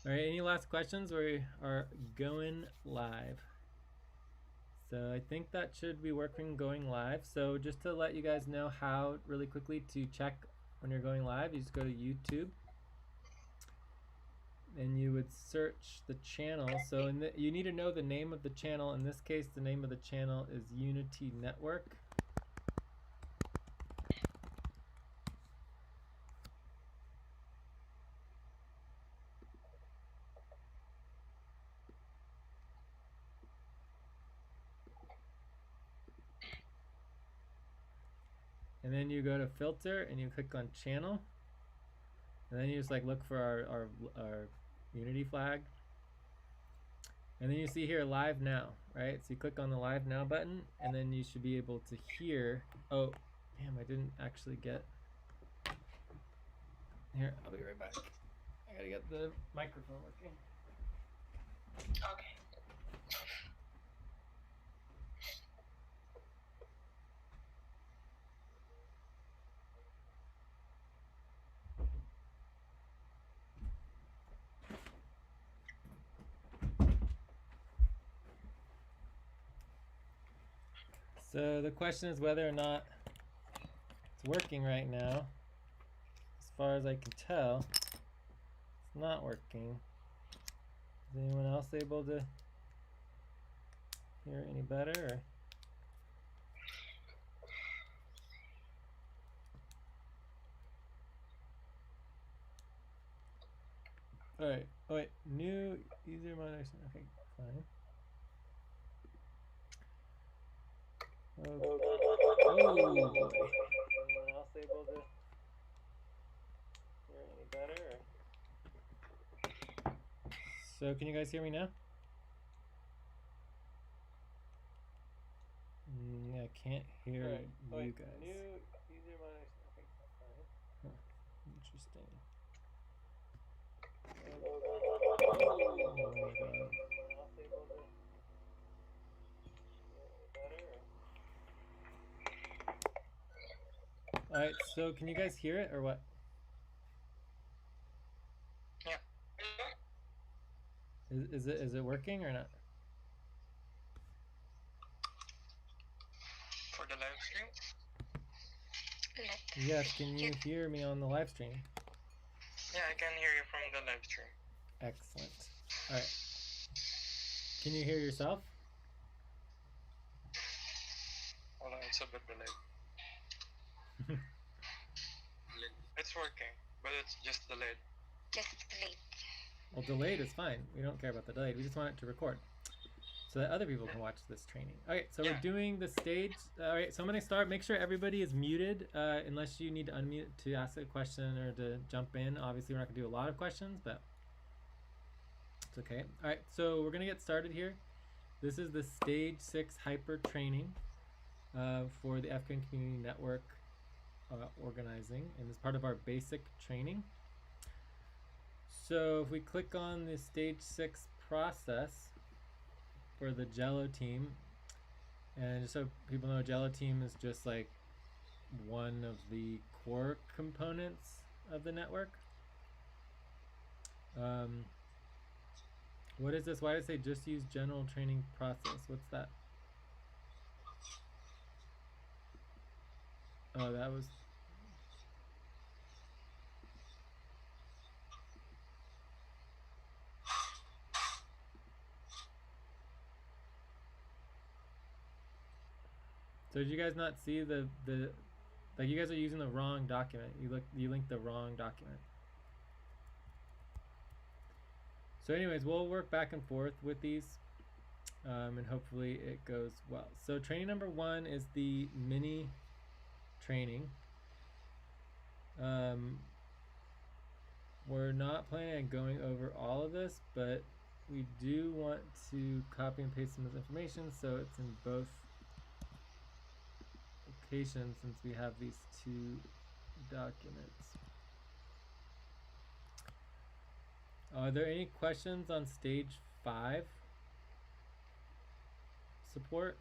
All right, any last questions? We are going live. So I think that should be working going live. So just to let you guys know how really quickly to check when you're going live, you just go to YouTube and you would search the channel. So you need to know the name of the channel. In this case, the name of the channel is Unity Network. And then you go to filter and you click on channel. And then you just like look for our Unity flag. And then you see here live now, right? So you click on the live now button and then you should be able to hear. Oh, damn, I didn't actually get. Here, I'll be right back. I gotta get the microphone working. Okay. So the question is whether or not it's working right now. As far as I can tell, it's not working. Is anyone else able to hear any better? Or? All right. Oh wait, new user moderation. Okay, fine. Okay. Oh boy. Anyone else able to hear any better? Or? So can you guys hear me now? I can't hear you guys. New user moderation. Okay, fine. Huh. Interesting. Oh my god. Anyone else able to hear any better? Or? All right. So can you guys hear it or what? Yeah. Is it working or not? For the live stream? Yes, can you hear me on the live stream? Yeah, I can hear you from the live stream. Excellent. All right. Can you hear yourself? Hold on, it's a bit delayed. It's working, but it's just delayed. Just delayed. Well, delayed is fine. We don't care about the delayed. We just want it to record so that other people can watch this training. Okay, so we're doing the stage. All right, so I'm going to start. Make sure everybody is muted unless you need to unmute to ask a question or to jump in. Obviously, we're not going to do a lot of questions, but it's okay. All right, so we're going to get started here. This is the Stage 6 Hyper training for the FCON Community Network organizing, and it's part of our basic training. So if we click on the Stage 6 process for the Jello team, and just so people know, Jello team is just like one of the core components of the network. What is this? Why did it say just use general training process? What's that? Oh, that was... So did you guys not see the like you guys are using the wrong document. You linked the wrong document. So anyways, we'll work back and forth with these and hopefully it goes well. So training number 1 is the mini training. We're not planning on going over all of this, but we do want to copy and paste some of this information so it's in both locations since we have these 2 documents. Are there any questions on stage 5 support?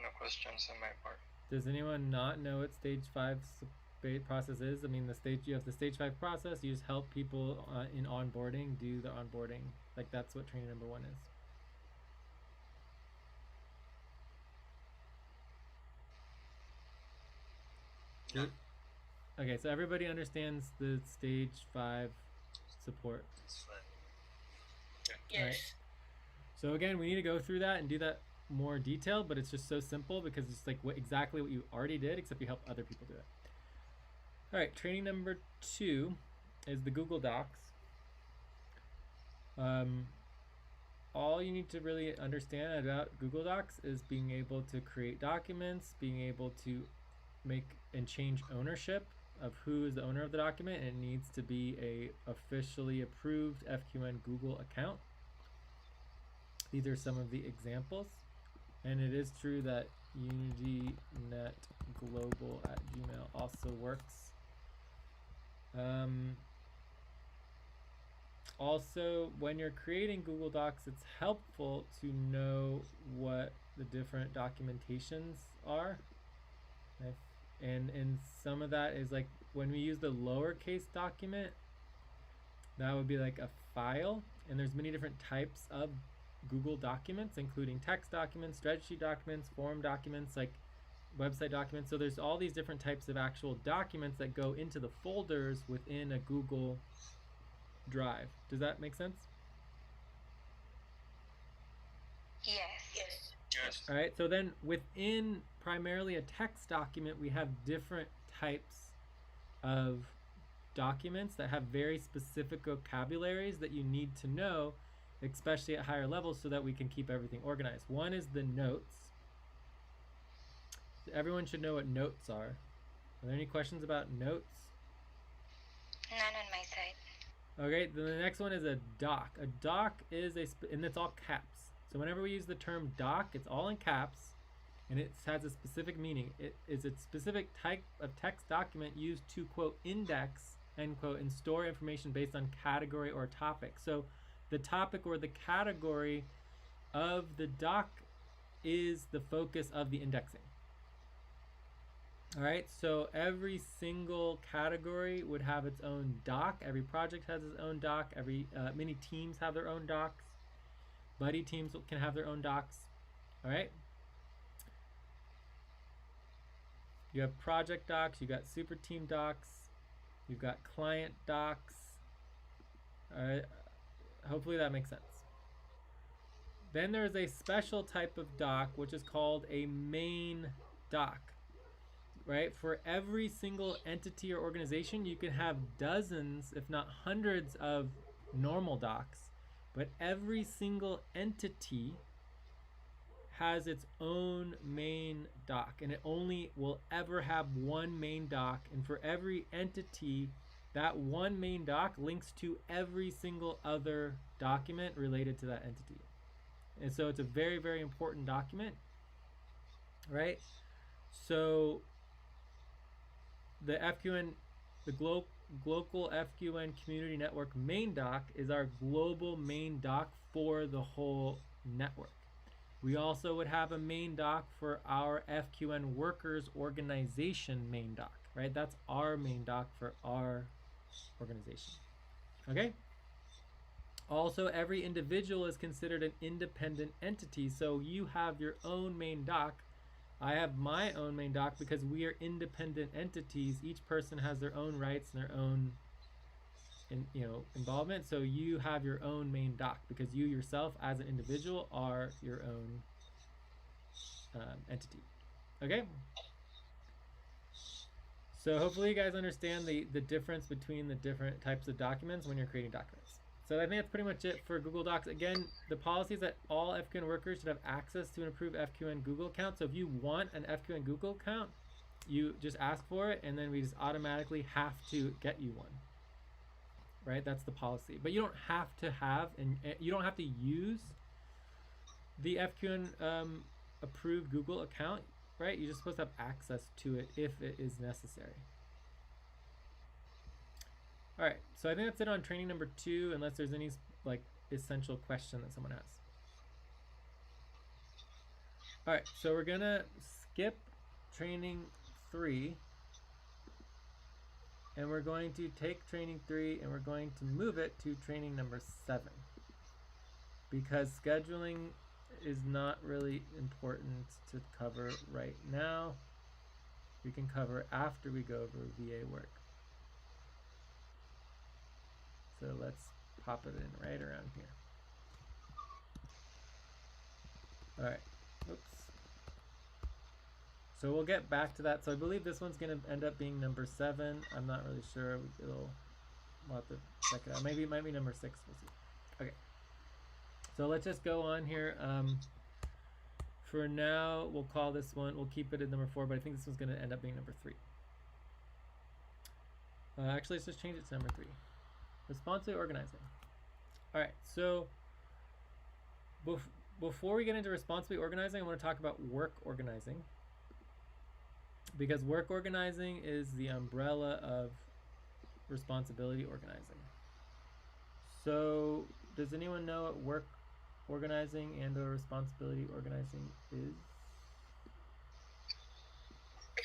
No questions on my part. Does anyone not know what stage 5 process is. I mean, you have the stage 5 process. You just help people in onboarding do the onboarding. Like that's what training number 1 is. No. Okay, so everybody understands the stage 5 support. It's fine. Yes. Right. So again, we need to go through that and do that more detailed, but it's just so simple because it's like exactly what you already did, except you help other people do it. All right, training number 2 is the Google Docs. All you need to really understand about Google Docs is being able to create documents, being able to make and change ownership of who is the owner of the document, and it needs to be a officially approved FQN Google account. These are some of the examples, and it is true that UnityNetGlobal@gmail also works. Also, when you're creating Google Docs, it's helpful to know what the different documentations are. And some of that is like when we use the lowercase document, that would be like a file, and there's many different types of Google documents, including text documents, spreadsheet documents, form documents, like website documents. So there's all these different types of actual documents that go into the folders within a Google Drive. Does that make sense? Yes. Yes. All right, so then within primarily a text document, we have different types of documents that have very specific vocabularies that you need to know, especially at higher levels, so that we can keep everything organized. One is the notes. Everyone should know what notes are. Are there any questions about notes? None on my side. Okay, then the next one is a doc. A doc is and it's all caps. So whenever we use the term doc, it's all in caps, and it has a specific meaning. It is a specific type of text document used to, quote, index, end quote, and store information based on category or topic. So the topic or the category of the doc is the focus of the indexing. All right, so every single category would have its own doc. Every project has its own doc. Many teams have their own docs. Buddy teams can have their own docs. All right. You have project docs. You got super team docs. You've got client docs. All right. Hopefully that makes sense. Then there's a special type of doc which is called a main doc. Right? For every single entity or organization, you can have dozens, if not hundreds, of normal docs, but every single entity has its own main doc, and it only will ever have one main doc, and for every entity, that one main doc links to every single other document related to that entity. And so it's a very, very important document, right? So the FQN, the global FQN community network main doc is our global main doc for the whole network. We also would have a main doc for our FQN workers organization main doc, right? That's our main doc for our organization. Okay? Also, every individual is considered an independent entity, so you have your own main doc. I have my own main doc because we are independent entities. Each person has their own rights and their own involvement. So you have your own main doc because you yourself as an individual are your own entity. Okay? So hopefully you guys understand the difference between the different types of documents when you're creating documents. So I think that's pretty much it for Google Docs. Again, the policy is that all FQN workers should have access to an approved FQN Google account. So if you want an FQN Google account, you just ask for it, and then we just automatically have to get you one. Right? That's the policy. But you don't have to have, and you don't have to use the FQN approved Google account, right? You're just supposed to have access to it if it is necessary. All right, so I think that's it on training number 2, unless there's any like essential question that someone has. All right, so we're gonna skip training 3 and we're going to take training 3 and we're going to move it to training number 7. Because scheduling is not really important to cover right now. We can cover after we go over VA work. So let's pop it in right around here. All right, oops. So we'll get back to that. So I believe this one's gonna end up being number 7. I'm not really sure. We'll have to check it out. Maybe it might be number 6, we'll see. Okay. So let's just go on here. For now, we'll call this one, we'll keep it at number 4, but I think this one's gonna end up being number 3. Actually, let's just change it to number 3. Responsibly organizing. All right, so before we get into responsibly organizing, I want to talk about work organizing, because work organizing is the umbrella of responsibility organizing. So does anyone know what work organizing and or responsibility organizing is?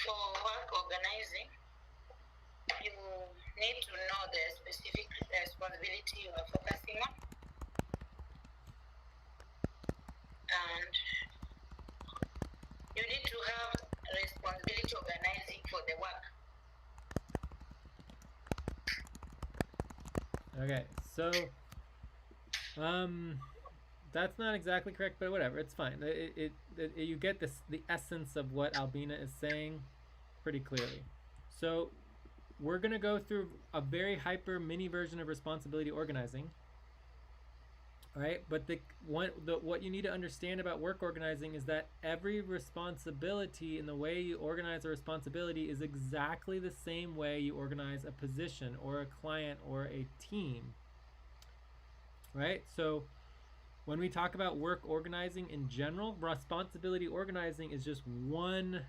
For work organizing, you need to know the specific responsibility you are focusing on, and you need to have responsibility organizing for the work. Okay, so that's not exactly correct, but whatever, it's fine. You get the essence of what Albina is saying pretty clearly. So we're gonna go through a very hyper mini version of responsibility organizing. All right, but what you need to understand about work organizing is that every responsibility and the way you organize a responsibility is exactly the same way you organize a position or a client or a team. Right? So when we talk about work organizing in general, responsibility organizing is just one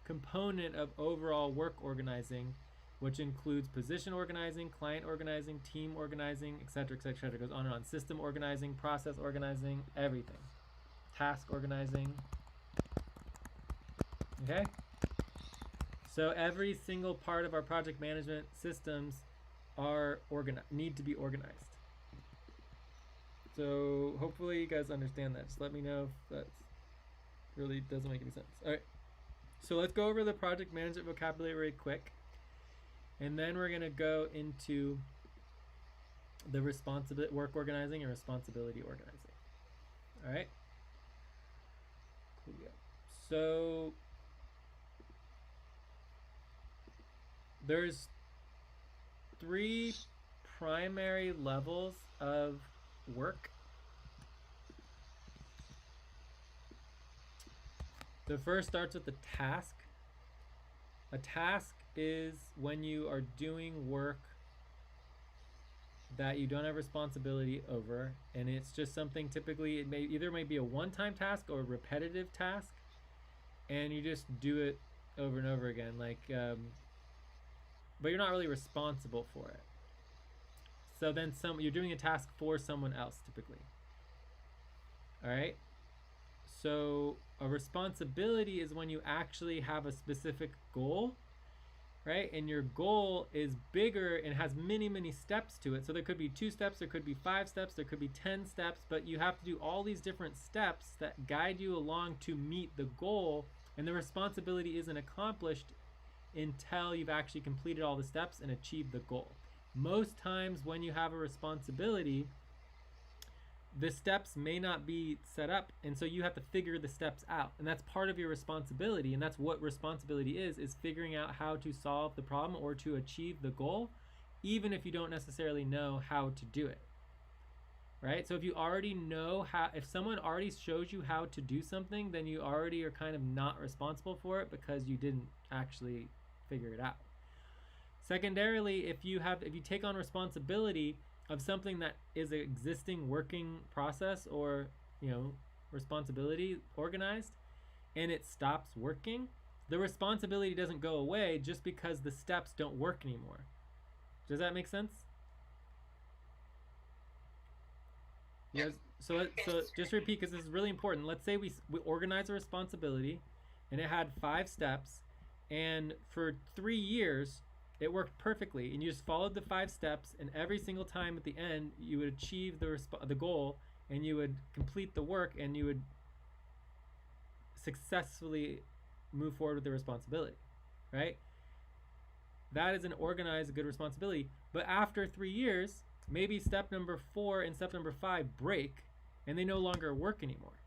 component of overall work organizing, which includes position organizing, client organizing, team organizing, etc., etc., etc. It goes on and on. System organizing, process organizing, everything. Task organizing. Okay? So every single part of our project management systems need to be organized. So hopefully you guys understand that. Just let me know if that really doesn't make any sense. All right. So let's go over the project management vocabulary really quick. And then we're going to go into the work organizing and responsibility organizing. All right? Cool. So there's 3 primary levels of work. The first starts with the task. A task is when you are doing work that you don't have responsibility over, and it's just something, typically it may be a one-time task or a repetitive task, and you just do it over and over again, but you're not really responsible for it. So then you're doing a task for someone else typically. All right? So a responsibility is when you actually have a specific goal, right? And your goal is bigger and has many, many steps to it. So there could be 2 steps, there could be 5 steps, there could be 10 steps, but you have to do all these different steps that guide you along to meet the goal, and the responsibility isn't accomplished until you've actually completed all the steps and achieved the goal. Most times when you have a responsibility, the steps may not be set up, and so you have to figure the steps out, and that's part of your responsibility, and that's what responsibility is figuring out how to solve the problem or to achieve the goal, even if you don't necessarily know how to do it. Right? So if you already know if someone already shows you how to do something, then you already are kind of not responsible for it because you didn't actually figure it out. Secondarily, if you take on responsibility of something that is an existing working process or, responsibility organized, and it stops working, the responsibility doesn't go away just because the steps don't work anymore. Does that make sense? Yes. So just repeat, because this is really important. Let's say we organize a responsibility, and it had 5 steps, and for 3 years, It worked perfectly, and you just followed the 5 steps, and every single time at the end, you would achieve the goal, and you would complete the work, and you would successfully move forward with the responsibility, right? That is an organized, good responsibility. But after 3 years, maybe step number 4 and step number 5 break, and they no longer work anymore.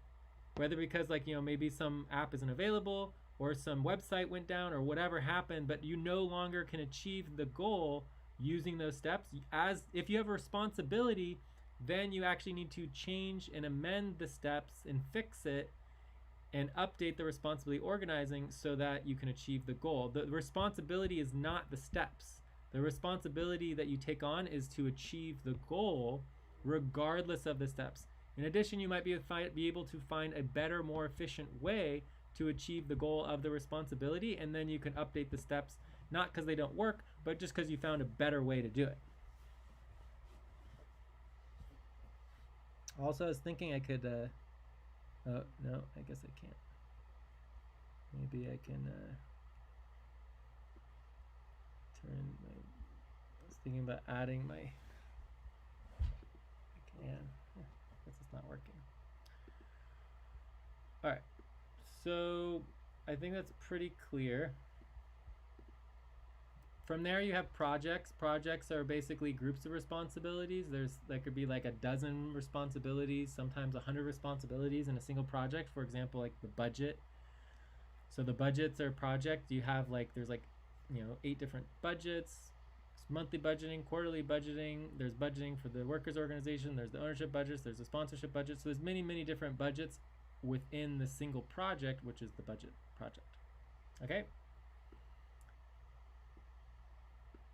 Whether because, like, you know, maybe some app isn't available, or some website went down, or whatever happened, but you no longer can achieve the goal using those steps. As if you have a responsibility, then you actually need to change and amend the steps and fix it and update the responsibility organizing so that you can achieve the goal. The responsibility is not the steps. The responsibility that you take on is to achieve the goal regardless of the steps. In addition, you might be able to find a better, more efficient way to achieve the goal of the responsibility, and then you can update the steps, not because they don't work, but just because you found a better way to do it. Also, I was thinking I could, oh, no, I guess I can't. Maybe I can turn my, I was thinking about adding my, I guess it's not working. All right. So I think that's pretty clear. From there you have projects. Projects are basically groups of responsibilities. There could be like a dozen responsibilities, sometimes 100 responsibilities in a single project. For example, like the budget. So the budgets are project. You have there's 8 different budgets. There's monthly budgeting, quarterly budgeting. There's budgeting for the workers' organization. There's the ownership budgets. There's the sponsorship budget. So there's many different budgets within the single project, which is the budget project. Okay?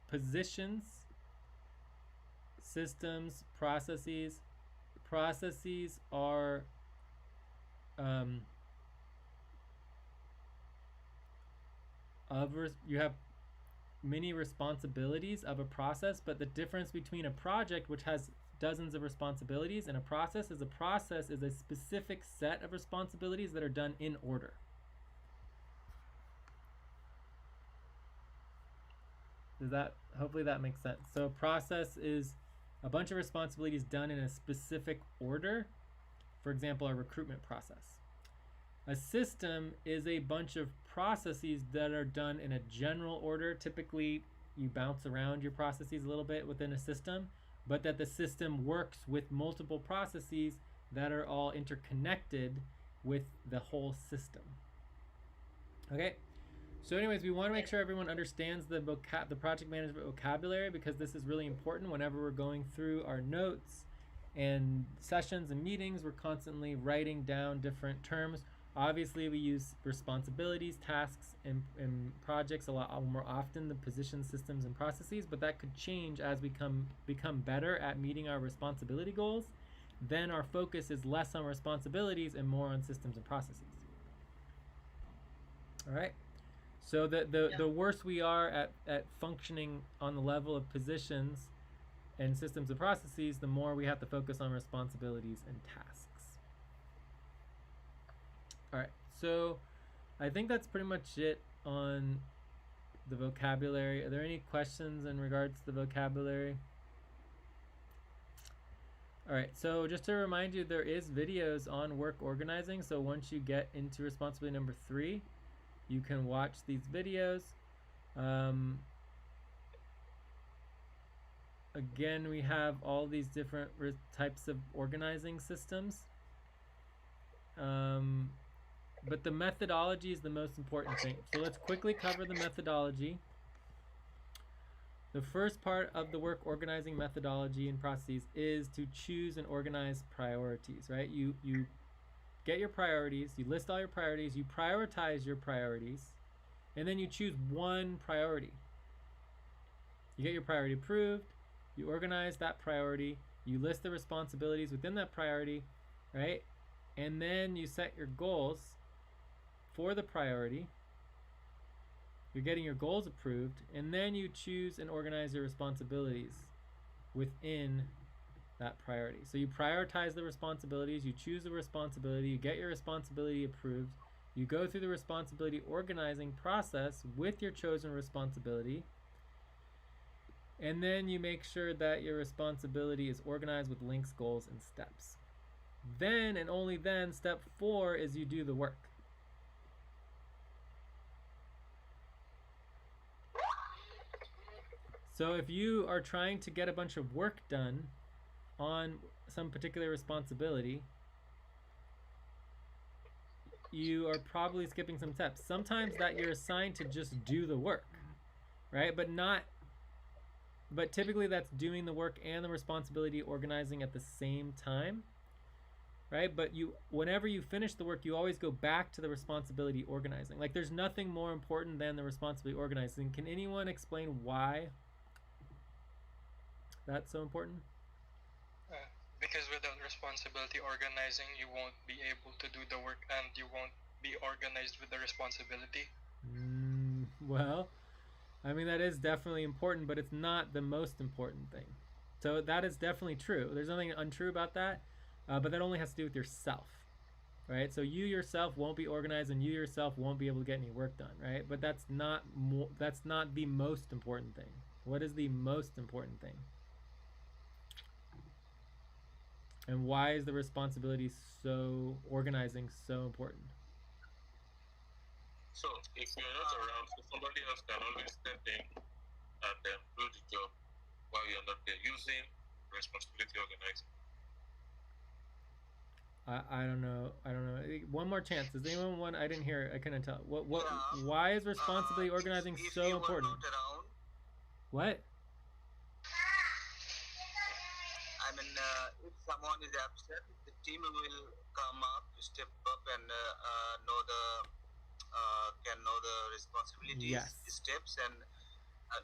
Positions, systems, processes. Processes are you have many responsibilities of a process, but the difference between a project, which has dozens of responsibilities, and a process is a specific set of responsibilities that are done in order. Hopefully that makes sense. So a process is a bunch of responsibilities done in a specific order. For example, a recruitment process. A system is a bunch of processes that are done in a general order. Typically, you bounce around your processes a little bit within a system, but that the system works with multiple processes that are all interconnected with the whole system. Okay? So anyways, we want to make sure everyone understands the project management vocabulary, because this is really important whenever we're going through our notes and sessions and meetings. We're constantly writing down different terms. Obviously, we use responsibilities, tasks, and projects a lot more often than position, systems, and processes, but that could change as we become better at meeting our responsibility goals. Then our focus is less on responsibilities and more on systems and processes. All right? So the worse we are at functioning on the level of positions and systems and processes, the more we have to focus on responsibilities and tasks. All right, so I think that's pretty much it on the vocabulary. Are there any questions in regards to the vocabulary? All right, so just to remind you, there is videos on work organizing. So once you get into responsibility number 3, you can watch these videos. Again, we have all these different types of organizing systems. But the methodology is the most important thing. So let's quickly cover the methodology. The first part of the work organizing methodology and processes is to choose and organize priorities, right? You get your priorities, you list all your priorities, you prioritize your priorities, and then you choose one priority. You get your priority approved, you organize that priority, you list the responsibilities within that priority, right? And then you set your goals for the priority. You're getting your goals approved, and then you choose and organize your responsibilities within that priority. So you prioritize the responsibilities, you choose the responsibility, you get your responsibility approved, you go through the responsibility organizing process with your chosen responsibility, And then you make sure that your responsibility is organized with links, goals, and steps. Then, and only then, step 4 is you do the work. So if you are trying to get a bunch of work done on some particular responsibility, you are probably skipping some steps. Sometimes that you're assigned to just do the work, right? But typically that's doing the work and the responsibility organizing at the same time, right? But whenever you finish the work, you always go back to the responsibility organizing. Like there's nothing more important than the responsibility organizing. Can anyone explain why that's so important? Because without responsibility organizing, you won't be able to do the work and you won't be organized with the responsibility. Well, I mean, that is definitely important, but it's not the most important thing. So that is definitely true. There's nothing untrue about that, but that only has to do with yourself, right? So you yourself won't be organized and you yourself won't be able to get any work done, right? But that's not the most important thing. What is the most important thing? And why is the responsibility organizing so important? So if you're not around, so somebody else can always step in and do the job while you're not there, using responsibility organizing. I don't know. One more chance. Does anyone want? I didn't hear. I couldn't tell. Why is responsibility organizing so important? What? I mean, if someone is absent, the team will come up, step up, and can know the responsibilities, Yes. the steps, and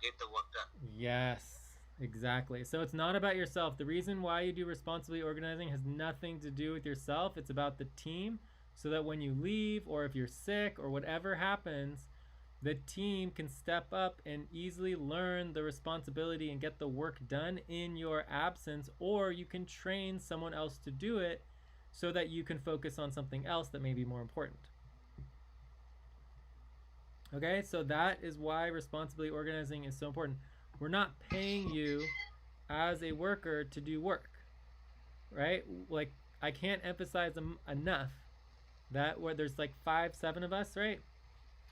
get the work done. Yes, exactly. So it's not about yourself. The reason why you do responsibility organizing has nothing to do with yourself. It's about the team, so that when you leave or if you're sick or whatever happens, the team can step up and easily learn the responsibility and get the work done in your absence, or you can train someone else to do it so that you can focus on something else that may be more important. Okay, so that is why responsibility organizing is so important. We're not paying you as a worker to do work, right? Like, I can't emphasize enough that where there's like 5-7 of us, right?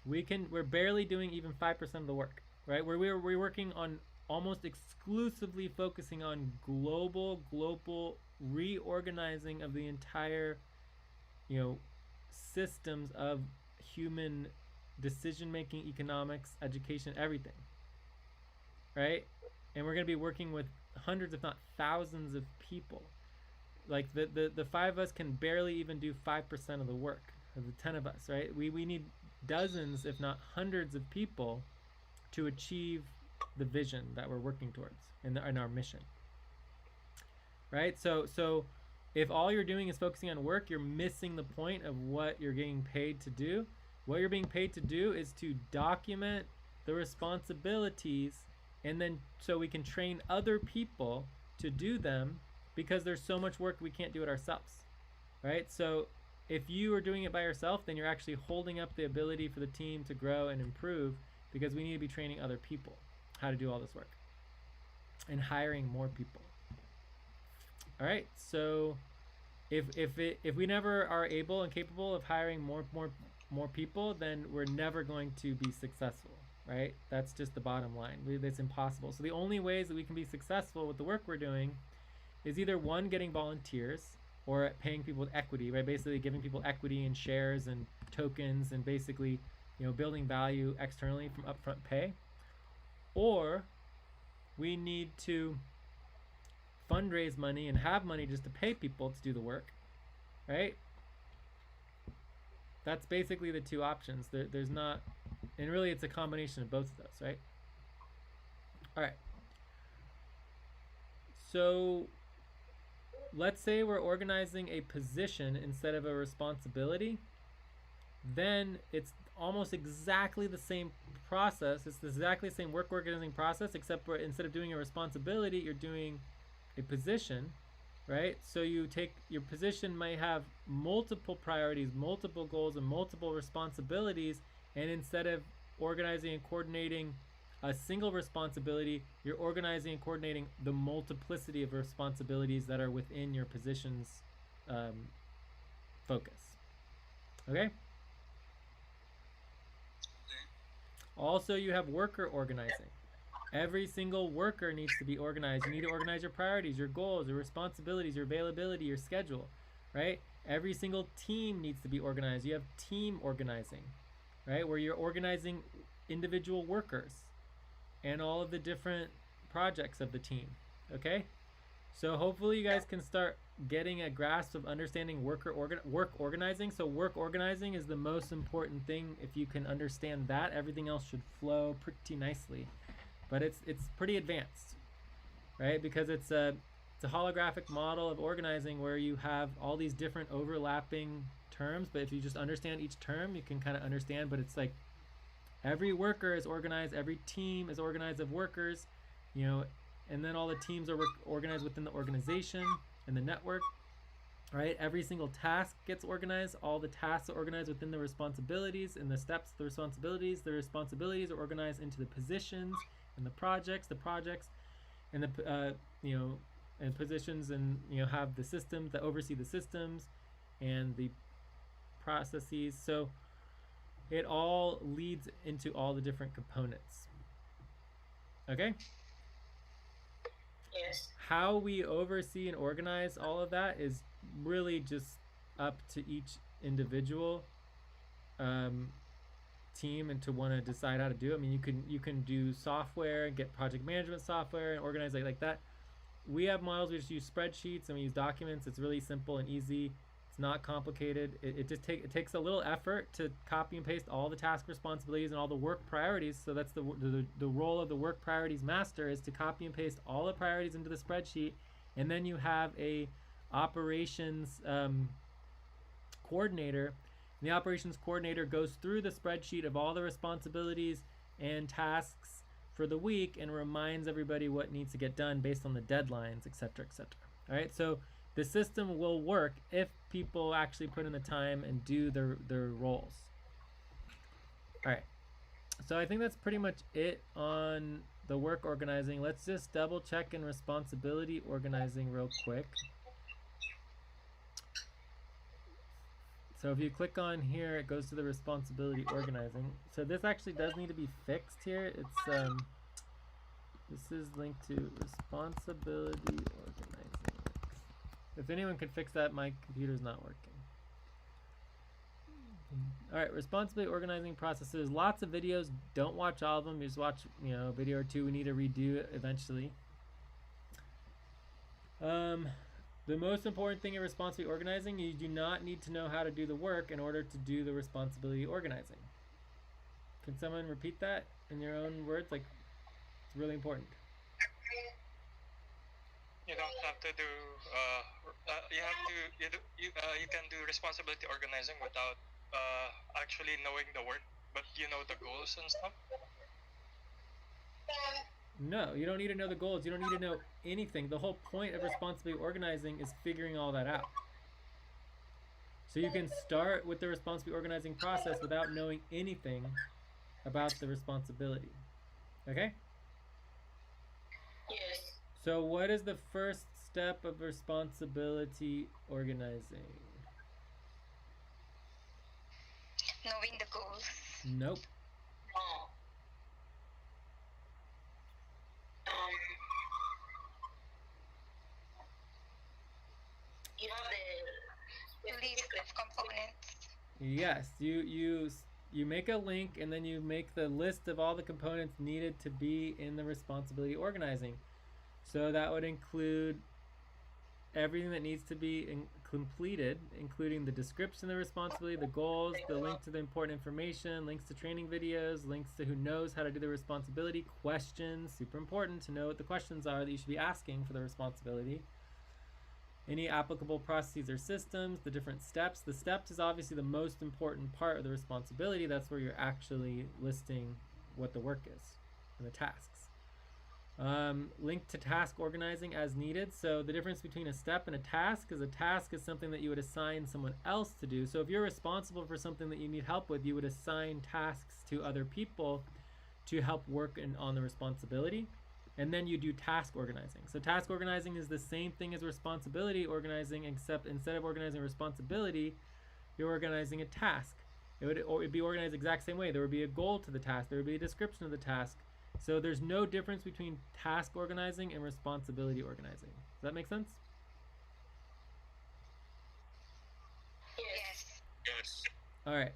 We're barely doing even 5% of the work, right? We're working on almost exclusively focusing on global reorganizing of the entire, systems of human decision-making, economics, education, everything, right? And we're going to be working with hundreds, if not thousands of people. Like the 5 of us can barely even do 5% of the work of the 10 of us, right? We need dozens, if not hundreds of people to achieve the vision that we're working towards in our mission, right? So if all you're doing is focusing on work, you're missing the point of what you're getting paid to do. What you're being paid to do is to document the responsibilities, and then so we can train other people to do them, because there's so much work we can't do it ourselves, right? So if you are doing it by yourself, then you're actually holding up the ability for the team to grow and improve, because we need to be training other people how to do all this work and hiring more people. All right, so if we never are able and capable of hiring more people, then we're never going to be successful, right? That's just the bottom line. It's impossible. So the only ways that we can be successful with the work we're doing is either one, getting volunteers, or paying people with equity, right? Basically giving people equity and shares and tokens, and basically, building value externally from upfront pay. Or we need to fundraise money and have money just to pay people to do the work, right? That's basically the two options. There's not, and really it's a combination of both of those, right? All right. So let's say we're organizing a position instead of a responsibility. Then it's almost exactly the same process. It's exactly the same work organizing process, except for instead of doing a responsibility, you're doing a position, right? So you take your position might have multiple priorities, multiple goals, and multiple responsibilities, and instead of organizing and coordinating a single responsibility, you're organizing and coordinating the multiplicity of responsibilities that are within your position's focus. Okay? Also, you have worker organizing. Every single worker needs to be organized. You need to organize your priorities, your goals, your responsibilities, your availability, your schedule, right? Every single team needs to be organized. You have team organizing, right? Where you're organizing individual workers and all of the different projects of the team, okay? So hopefully you guys can start getting a grasp of understanding work organizing. So work organizing is the most important thing. If you can understand that, everything else should flow pretty nicely. But it's pretty advanced, right? Because it's a holographic model of organizing where you have all these different overlapping terms, but if you just understand each term, you can kind of understand. But it's like every worker is organized, every team is organized of workers, you know, and then all the teams are organized within the organization and the network, right? Every single task gets organized. All the tasks are organized within the responsibilities and the steps of the responsibilities. The responsibilities are organized into the positions and the projects, and the you know, and positions, and you know, have the systems that oversee the systems and the processes. So it all leads into all the different components. Okay? Yes. How we oversee and organize all of that is really just up to each individual team and to want to decide how to do it. I mean, you can do software and get project management software and organize it like that. We have models, we just use spreadsheets and we use documents. It's really simple and easy. It's not complicated. It takes a little effort to copy and paste all the task responsibilities and all the work priorities. So that's the role of the work priorities master, is to copy and paste all the priorities into the spreadsheet, and then you have a operations coordinator. And the operations coordinator goes through the spreadsheet of all the responsibilities and tasks for the week and reminds everybody what needs to get done based on the deadlines, etc., etc. All right, so the system will work if people actually put in the time and do their roles. All right, so I think that's pretty much it on the work organizing. Let's just double check in responsibility organizing real quick. So if you click on here, it goes to the responsibility organizing. So this actually does need to be fixed here. It's this is linked to responsibility organizing. If anyone could fix that, my computer's not working. All right, responsibility organizing processes. Lots of videos. Don't watch all of them. You just watch, you know, a video or two. We need to redo it eventually. The most important thing in responsibility organizing, you do not need to know how to do the work in order to do the responsibility organizing. Can someone repeat that in your own words? Like, it's really important. You don't have to do. You can do responsibility organizing without actually knowing the work, but you know the goals and stuff. No, you don't need to know the goals. You don't need to know anything. The whole point of responsibility organizing is figuring all that out. So you can start with the responsibility organizing process without knowing anything about the responsibility. Okay? Yes. So what is the first step of responsibility organizing? Knowing the goals. Nope. No. You have the List of components. Yes, you make a link and then you make the list of all the components needed to be in the responsibility organizing. So that would include everything that needs to be completed, including the description of the responsibility, the goals, the link to the important information, links to training videos, links to who knows how to do the responsibility, questions, super important to know what the questions are that you should be asking for the responsibility. Any applicable processes or systems, the different steps. The steps is obviously the most important part of the responsibility. That's where you're actually listing what the work is and the tasks. Link to task organizing as needed. So the difference between a step and a task is something that you would assign someone else to do. So if you're responsible for something that you need help with, you would assign tasks to other people to help work on the responsibility. And then you do task organizing. So task organizing is the same thing as responsibility organizing, except instead of organizing responsibility, you're organizing a task. It'd be organized the exact same way. There would be a goal to the task. There would be a description of the task. So there's no difference between task organizing and responsibility organizing. Does that make sense? Yes. Yes. All right,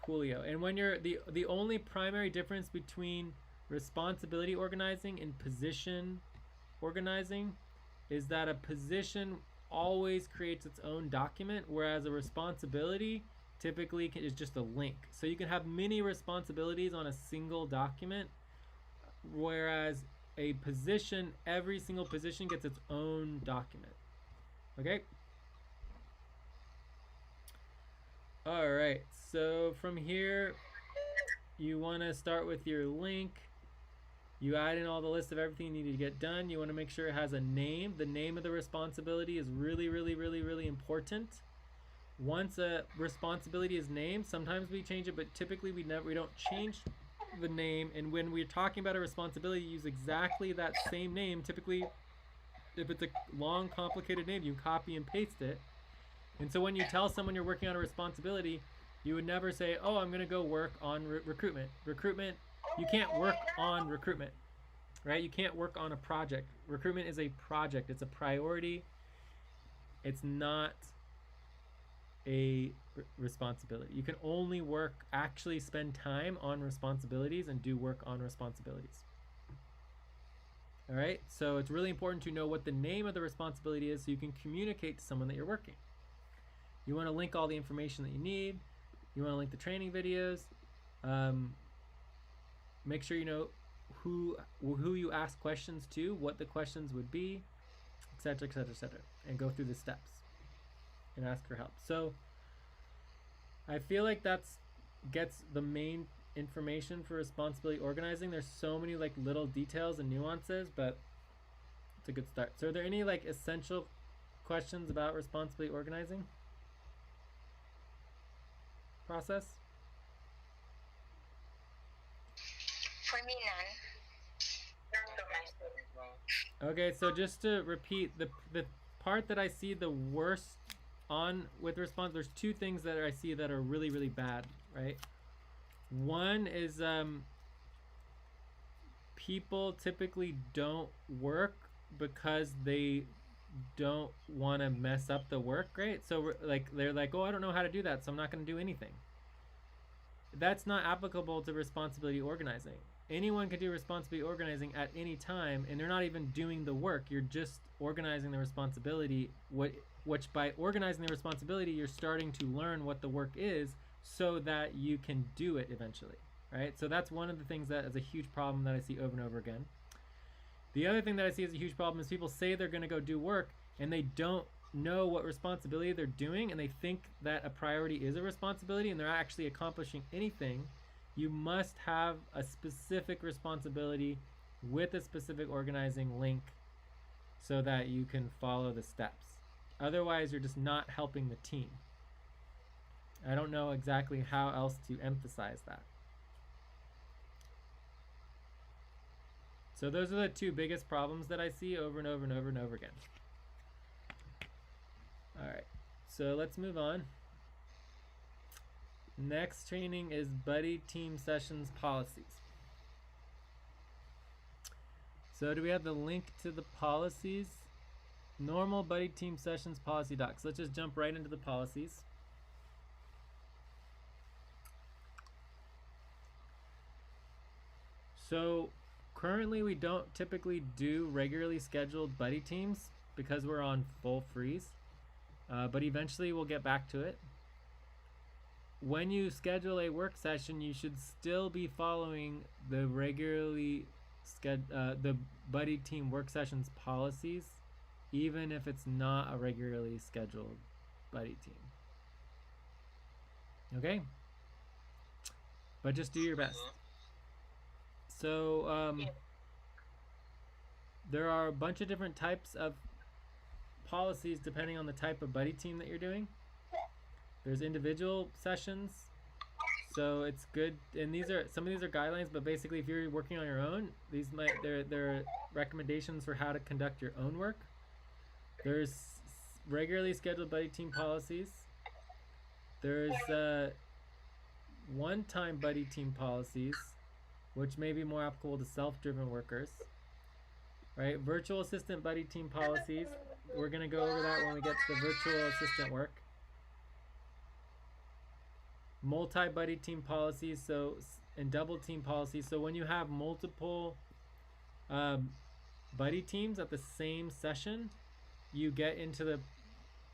coolio. And when you're the only primary difference between responsibility organizing and position organizing is that a position always creates its own document, whereas a responsibility typically is just a link. So you can have many responsibilities on a single document, whereas a position, every single position gets its own document. Okay? All right, so from here, you want to start with your link. You add in all the list of everything you need to get done. You want to make sure it has a name. The name of the responsibility is really, really, really, really important. Once a responsibility is named, sometimes we change it, but typically we don't change the name. And when we're talking about a responsibility, use exactly that same name. Typically, if it's a long, complicated name, you copy and paste it. And so when you tell someone you're working on a responsibility, you would never say, oh, I'm going to go work on recruitment. Recruitment, you can't work on recruitment, right? You can't work on a project. Recruitment is a project. It's a priority. It's not a responsibility. You can only actually spend time on responsibilities and do work on responsibilities. All right, so it's really important to know what the name of the responsibility is so you can communicate to someone that you're working. You want to link all the information that you need. You want to link the training videos. Make sure you know who you ask questions to, what the questions would be, etc., etc., etc., and go through the steps and ask for help. So I feel like gets the main information for responsibility organizing. There's so many like little details and nuances, but it's a good start. So are there any like essential questions about responsibility organizing process? For me, none. Okay, so just to repeat, the part that I see the worst on with response, there's two things that I see that are really, really bad, right? One is people typically don't work because they don't want to mess up the work, right? So like they're like, oh, I don't know how to do that, so I'm not going to do anything. That's not applicable to responsibility organizing. Anyone can do responsibility organizing at any time, and they're not even doing the work. You're just organizing the responsibility, which by organizing the responsibility, you're starting to learn what the work is so that you can do it eventually, right? So that's one of the things that is a huge problem that I see over and over again. The other thing that I see as a huge problem is people say they're going to go do work, and they don't know what responsibility they're doing, and they think that a priority is a responsibility, and they're not actually accomplishing anything. You must have a specific responsibility with a specific organizing link so that you can follow the steps. Otherwise, you're just not helping the team. I don't know exactly how else to emphasize that. So those are the two biggest problems that I see over and over and over and over again. All right, so let's move on. Next training is buddy team sessions policies. So do we have the link to the policies? Normal buddy team sessions policy docs. Let's just jump right into the policies. So currently we don't typically do regularly scheduled buddy teams because we're on full freeze, but eventually we'll get back to it. When you schedule a work session, you should still be following the the buddy team work sessions policies, even if it's not a regularly scheduled buddy team. Okay? But just do your best. So there are a bunch of different types of policies depending on the type of buddy team that you're doing. There's individual sessions, So it's good, and some of these are guidelines, but basically if you're working on your own, they're recommendations for how to conduct your own work. There's regularly scheduled buddy team policies. There's one-time buddy team policies, which may be more applicable to self-driven workers. Right? Virtual assistant buddy team policies. We're going to go over that when we get to the virtual assistant work. Multi-buddy team policies, and double team policies. So when you have multiple buddy teams at the same session, you get into the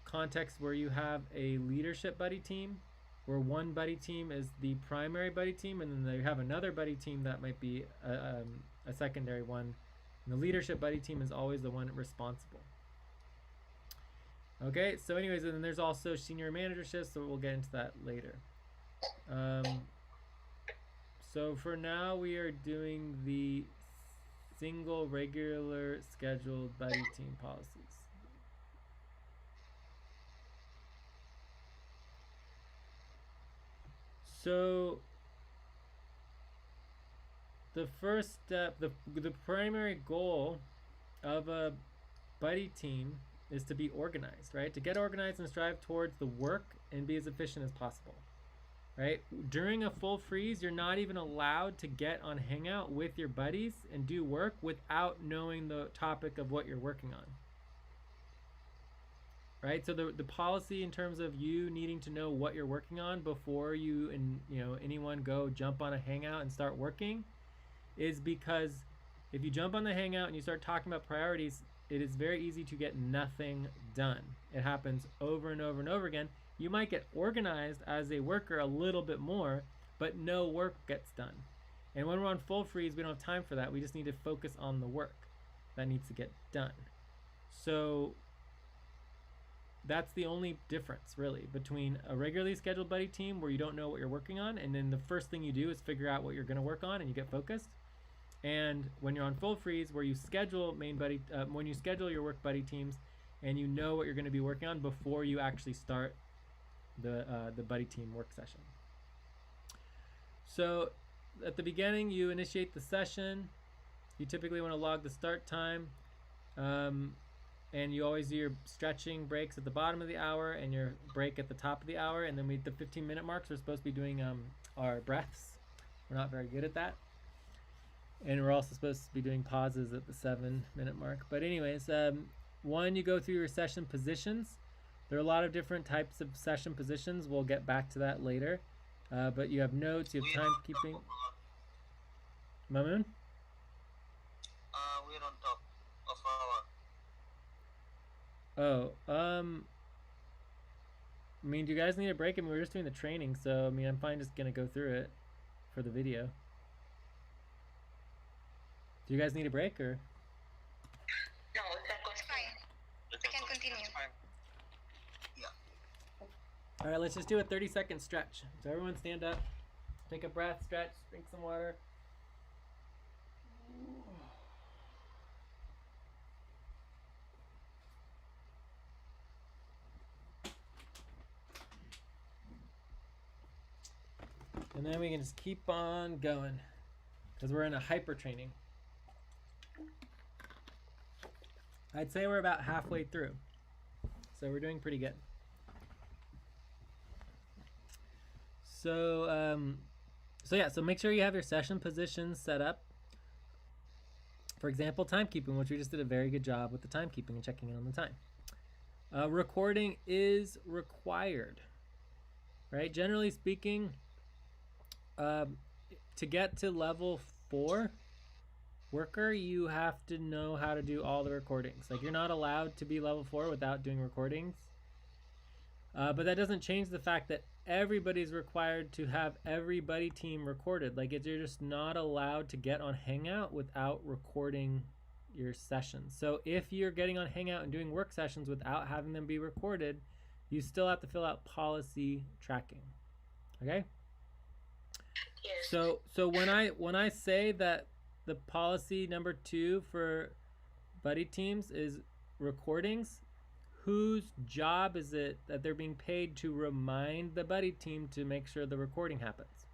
context where you have a leadership buddy team, where one buddy team is the primary buddy team, and then they have another buddy team that might be a secondary one. And the leadership buddy team is always the one responsible. Okay, so anyways, and then there's also senior manager shifts, so we'll get into that later. So for now, we are doing the single regular scheduled buddy team policies. So the first step, the primary goal of a buddy team is to be organized, right? To get organized and strive towards the work and be as efficient as possible, right? During a full freeze, you're not even allowed to get on Hangout with your buddies and do work without knowing the topic of what you're working on. Right, so the policy in terms of you needing to know what you're working on before you and anyone go jump on a Hangout and start working is because if you jump on the Hangout and you start talking about priorities, it is very easy to get nothing done. It happens over and over and over again. You might get organized as a worker a little bit more, but no work gets done. And when we're on full freeze, we don't have time for that. We just need to focus on the work that needs to get done. So that's the only difference, really, between a regularly scheduled buddy team where you don't know what you're working on, and then the first thing you do is figure out what you're going to work on and you get focused. And when you're on full freeze, where you schedule when you schedule your work buddy teams, and you know what you're going to be working on before you actually start the buddy team work session. So at the beginning, you initiate the session. You typically want to log the start time. And you always do your stretching breaks at the bottom of the hour and your break at the top of the hour. And then the 15-minute marks, we're supposed to be doing our breaths. We're not very good at that. And we're also supposed to be doing pauses at the 7-minute mark. But anyways, one, you go through your session positions. There are a lot of different types of session positions. We'll get back to that later. But you have notes, you have timekeeping. Mamoon? We're on top of our... Oh, I mean, do you guys need a break? I mean, we're just doing the training, so I mean, I'm fine just gonna go through it for the video. Do you guys need a break or? No, that's fine. We can continue. Yeah. All right, let's just do a 30-second stretch. So everyone stand up, take a breath, stretch, drink some water. And then we can just keep on going because we're in a hyper training. I'd say we're about halfway through. So we're doing pretty good. So so make sure you have your session positions set up. For example, timekeeping, which we just did a very good job with the timekeeping and checking in on the time. Recording is required, right? Generally speaking, to get to level 4 worker, you have to know how to do all the recordings. Like, you're not allowed to be level 4 without doing recordings. But that doesn't change the fact that everybody's required to have every buddy team recorded. Like, you're just not allowed to get on Hangout without recording your sessions. So if you're getting on Hangout and doing work sessions without having them be recorded, you still have to fill out policy tracking. Okay? Yes. So when I say that the policy number 2 for buddy teams is recordings, whose job is it that they're being paid to remind the buddy team to make sure the recording happens?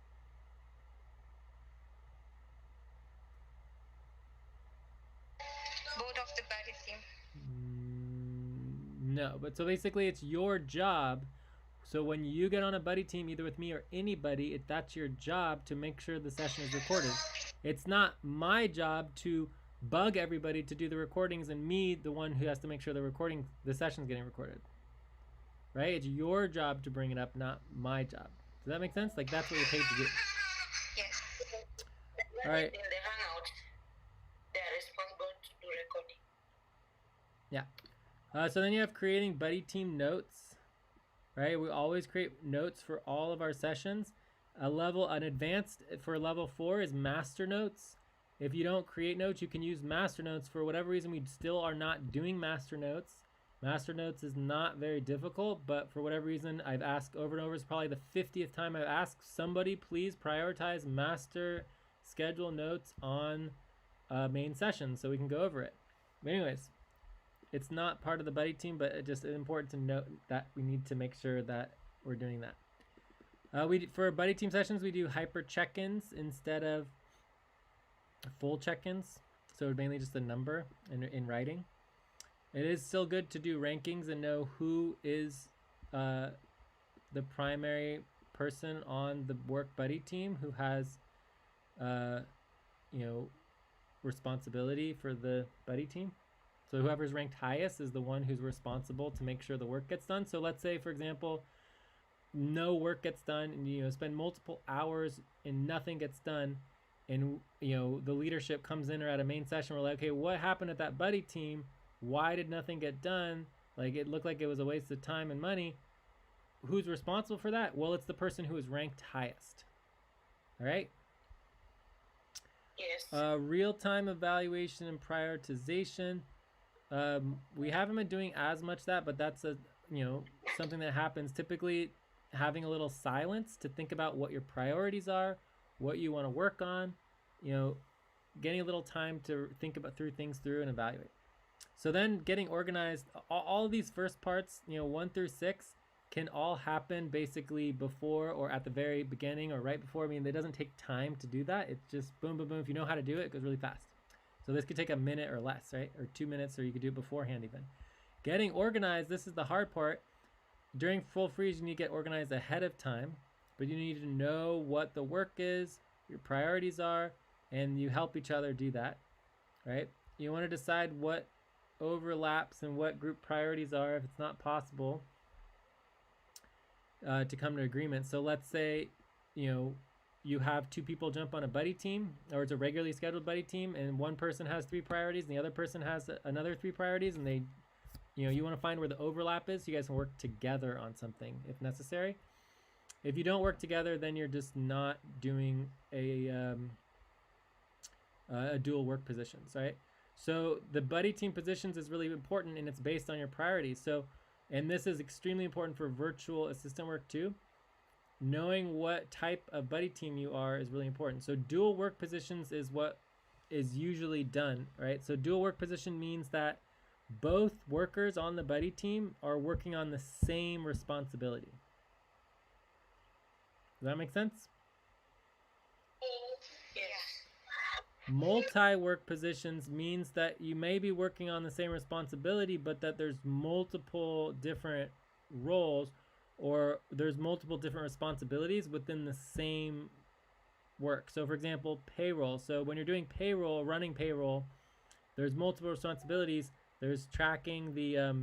No, but so basically it's your job. So when you get on a buddy team, either with me or anybody, that's your job to make sure the session is recorded. It's not my job to bug everybody to do the recordings and me, the one who has to make sure the session's getting recorded. Right? It's your job to bring it up, not my job. Does that make sense? Like, that's what you're paid to do. Yes. All right. In the Hangout, they are responsible to do recording. Yeah. So then you have creating buddy team notes, right? We always create notes for all of our sessions. An advanced for level 4 is master notes. If you don't create notes, you can use master notes. For whatever reason, we still are not doing master notes. Master notes is not very difficult, but for whatever reason, I've asked over and over. It's probably the 50th time I've asked somebody, please prioritize master schedule notes on main session so we can go over it. But anyways, it's not part of the buddy team, but it's important to note that we need to make sure that we're doing that. For buddy team sessions, we do hyper check-ins instead of full check-ins. So it's mainly just a number in writing. It is still good to do rankings and know who is the primary person on the work buddy team who has, responsibility for the buddy team. So whoever's ranked highest is the one who's responsible to make sure the work gets done. So let's say, for example, no work gets done and spend multiple hours and nothing gets done, and the leadership comes in or at a main session, we're like, okay, what happened at that buddy team? Why did nothing get done? Like, it looked like it was a waste of time and money. Who's responsible for that? Well, it's the person who is ranked highest. All right? Yes. Real-time evaluation and prioritization. We haven't been doing as much that, but that's something that happens. Typically, having a little silence to think about what your priorities are, what you want to work on, getting a little time to think about things through and evaluate. So then getting organized, all of these first parts, 1 through 6, can all happen basically before or at the very beginning or right before. I mean, it doesn't take time to do that. It's just boom, boom, boom. If you know how to do it, it goes really fast. So this could take a minute or less, right? Or 2 minutes, or you could do it beforehand even. Getting organized, this is the hard part. During full freeze, you need to get organized ahead of time, but you need to know what the work is, your priorities are, and you help each other do that, right? You want to decide what overlaps and what group priorities are if it's not possible to come to agreement. So let's say, you have 2 people jump on a buddy team, or it's a regularly scheduled buddy team, and one person has 3 priorities and the other person has another 3 priorities, and they, you want to find where the overlap is so you guys can work together on something if necessary. If you don't work together, then you're just not doing a dual work positions, right? So the buddy team positions is really important, and it's based on your priorities. So, and this is extremely important for virtual assistant work too. Knowing what type of buddy team you are is really important. So dual work positions is what is usually done, right? So dual work position means that both workers on the buddy team are working on the same responsibility. Does that make sense? Multi-work positions means that you may be working on the same responsibility, but that there's multiple different roles, or there's multiple different responsibilities within the same work. So for example, payroll. So when you're doing payroll, running payroll, there's multiple responsibilities. There's tracking the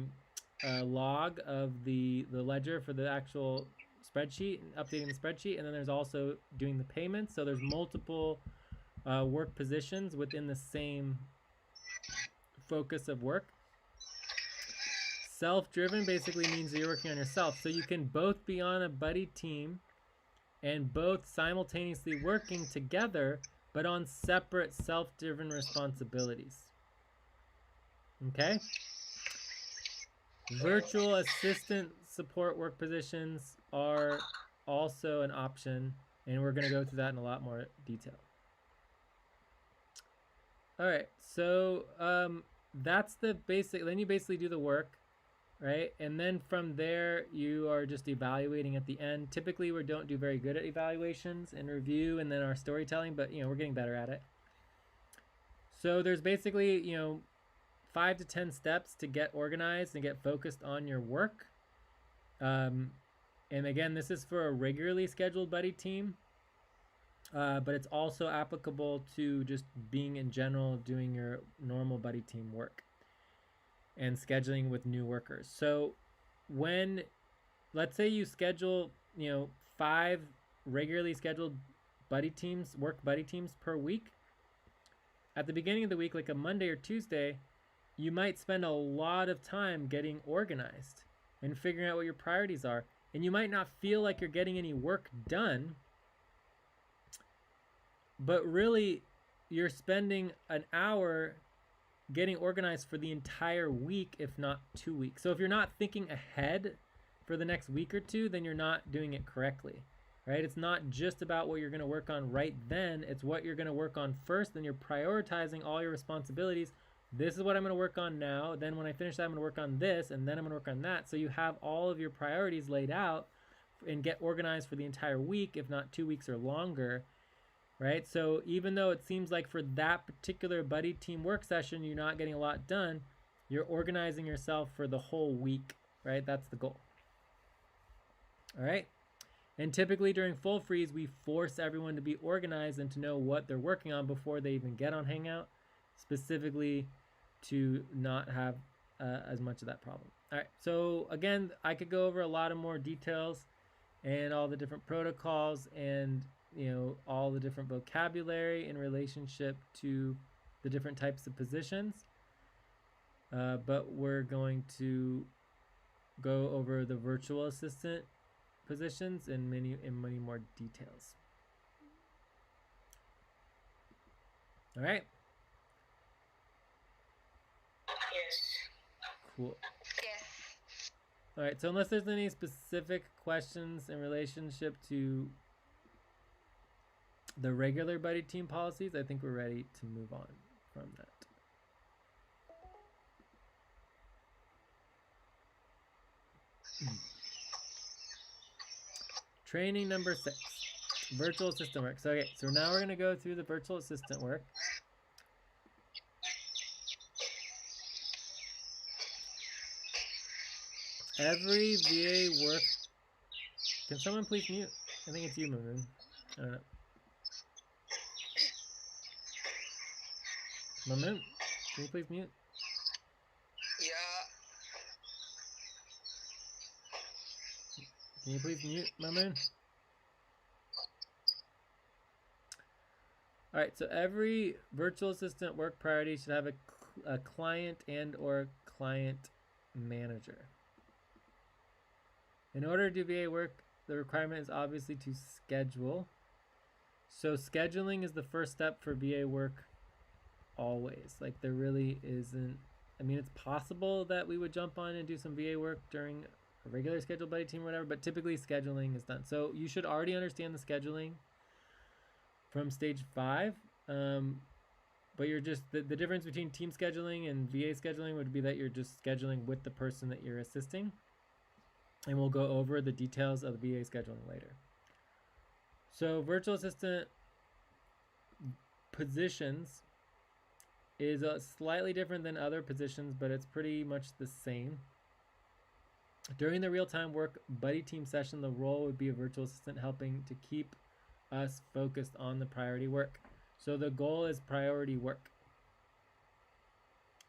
log of the ledger for the actual spreadsheet and updating the spreadsheet, and then there's also doing the payments. So there's multiple work positions within the same focus of work. Self-driven basically means that you're working on yourself. So you can both be on a buddy team and both simultaneously working together, but on separate self-driven responsibilities. Okay? Virtual assistant support work positions are also an option, and we're going to go through that in a lot more detail. All right, so that's the basic. Then you basically do the work, right? And then from there, you are just evaluating at the end. Typically, we don't do very good at evaluations and review and then our storytelling, but we're getting better at it. So there's basically 5 5 to 10 steps to get organized and get focused on your work. And again, this is for a regularly scheduled buddy team, but it's also applicable to just being in general, doing your normal buddy team work and scheduling with new workers. So when, let's say you schedule, 5 regularly scheduled buddy teams, work buddy teams per week, at the beginning of the week, like a Monday or Tuesday, you might spend a lot of time getting organized and figuring out what your priorities are. And you might not feel like you're getting any work done, but really you're spending an hour getting organized for the entire week, if not 2 weeks. So if you're not thinking ahead for the next week or two, then you're not doing it correctly, right? It's not just about what you're going to work on right then. It's what you're going to work on first. Then you're prioritizing all your responsibilities. This is what I'm going to work on now. Then when I finish that, I'm going to work on this, and then I'm going to work on that. So you have all of your priorities laid out and get organized for the entire week, if not 2 weeks or longer, right? So even though it seems like for that particular buddy team work session, you're not getting a lot done, you're organizing yourself for the whole week, right? That's the goal. All right. And typically during full freeze, we force everyone to be organized and to know what they're working on before they even get on Hangout, specifically to not have as much of that problem. All right, so again, I could go over a lot of more details and all the different protocols and all the different vocabulary in relationship to the different types of positions, but we're going to go over the virtual assistant positions in many more details. All right. Yes. Cool. Yes. All right. So unless there's any specific questions in relationship to the regular buddy team policies, I think we're ready to move on from that. Training number 6, virtual assistant work. So, okay, so now we're going to go through the virtual assistant work. Every VA work, can someone please mute? I think it's you, Mamoon. I don't know. Mamoon, can you please mute? Yeah. Can you please mute, Mamoon? All right, so every virtual assistant work priority should have a client and or client manager. In order to do VA work, the requirement is obviously to schedule. So scheduling is the first step for VA work always. Like there really isn't, I mean, it's possible that we would jump on and do some VA work during a regular scheduled buddy team or whatever, but typically scheduling is done. So you should already understand the scheduling from stage 5. But you're just, the difference between team scheduling and VA scheduling would be that you're just scheduling with the person that you're assisting. And we'll go over the details of the VA scheduling later. So virtual assistant positions is slightly different than other positions, but it's pretty much the same. During the real-time work buddy team session, the role would be a virtual assistant helping to keep us focused on the priority work. So the goal is priority work.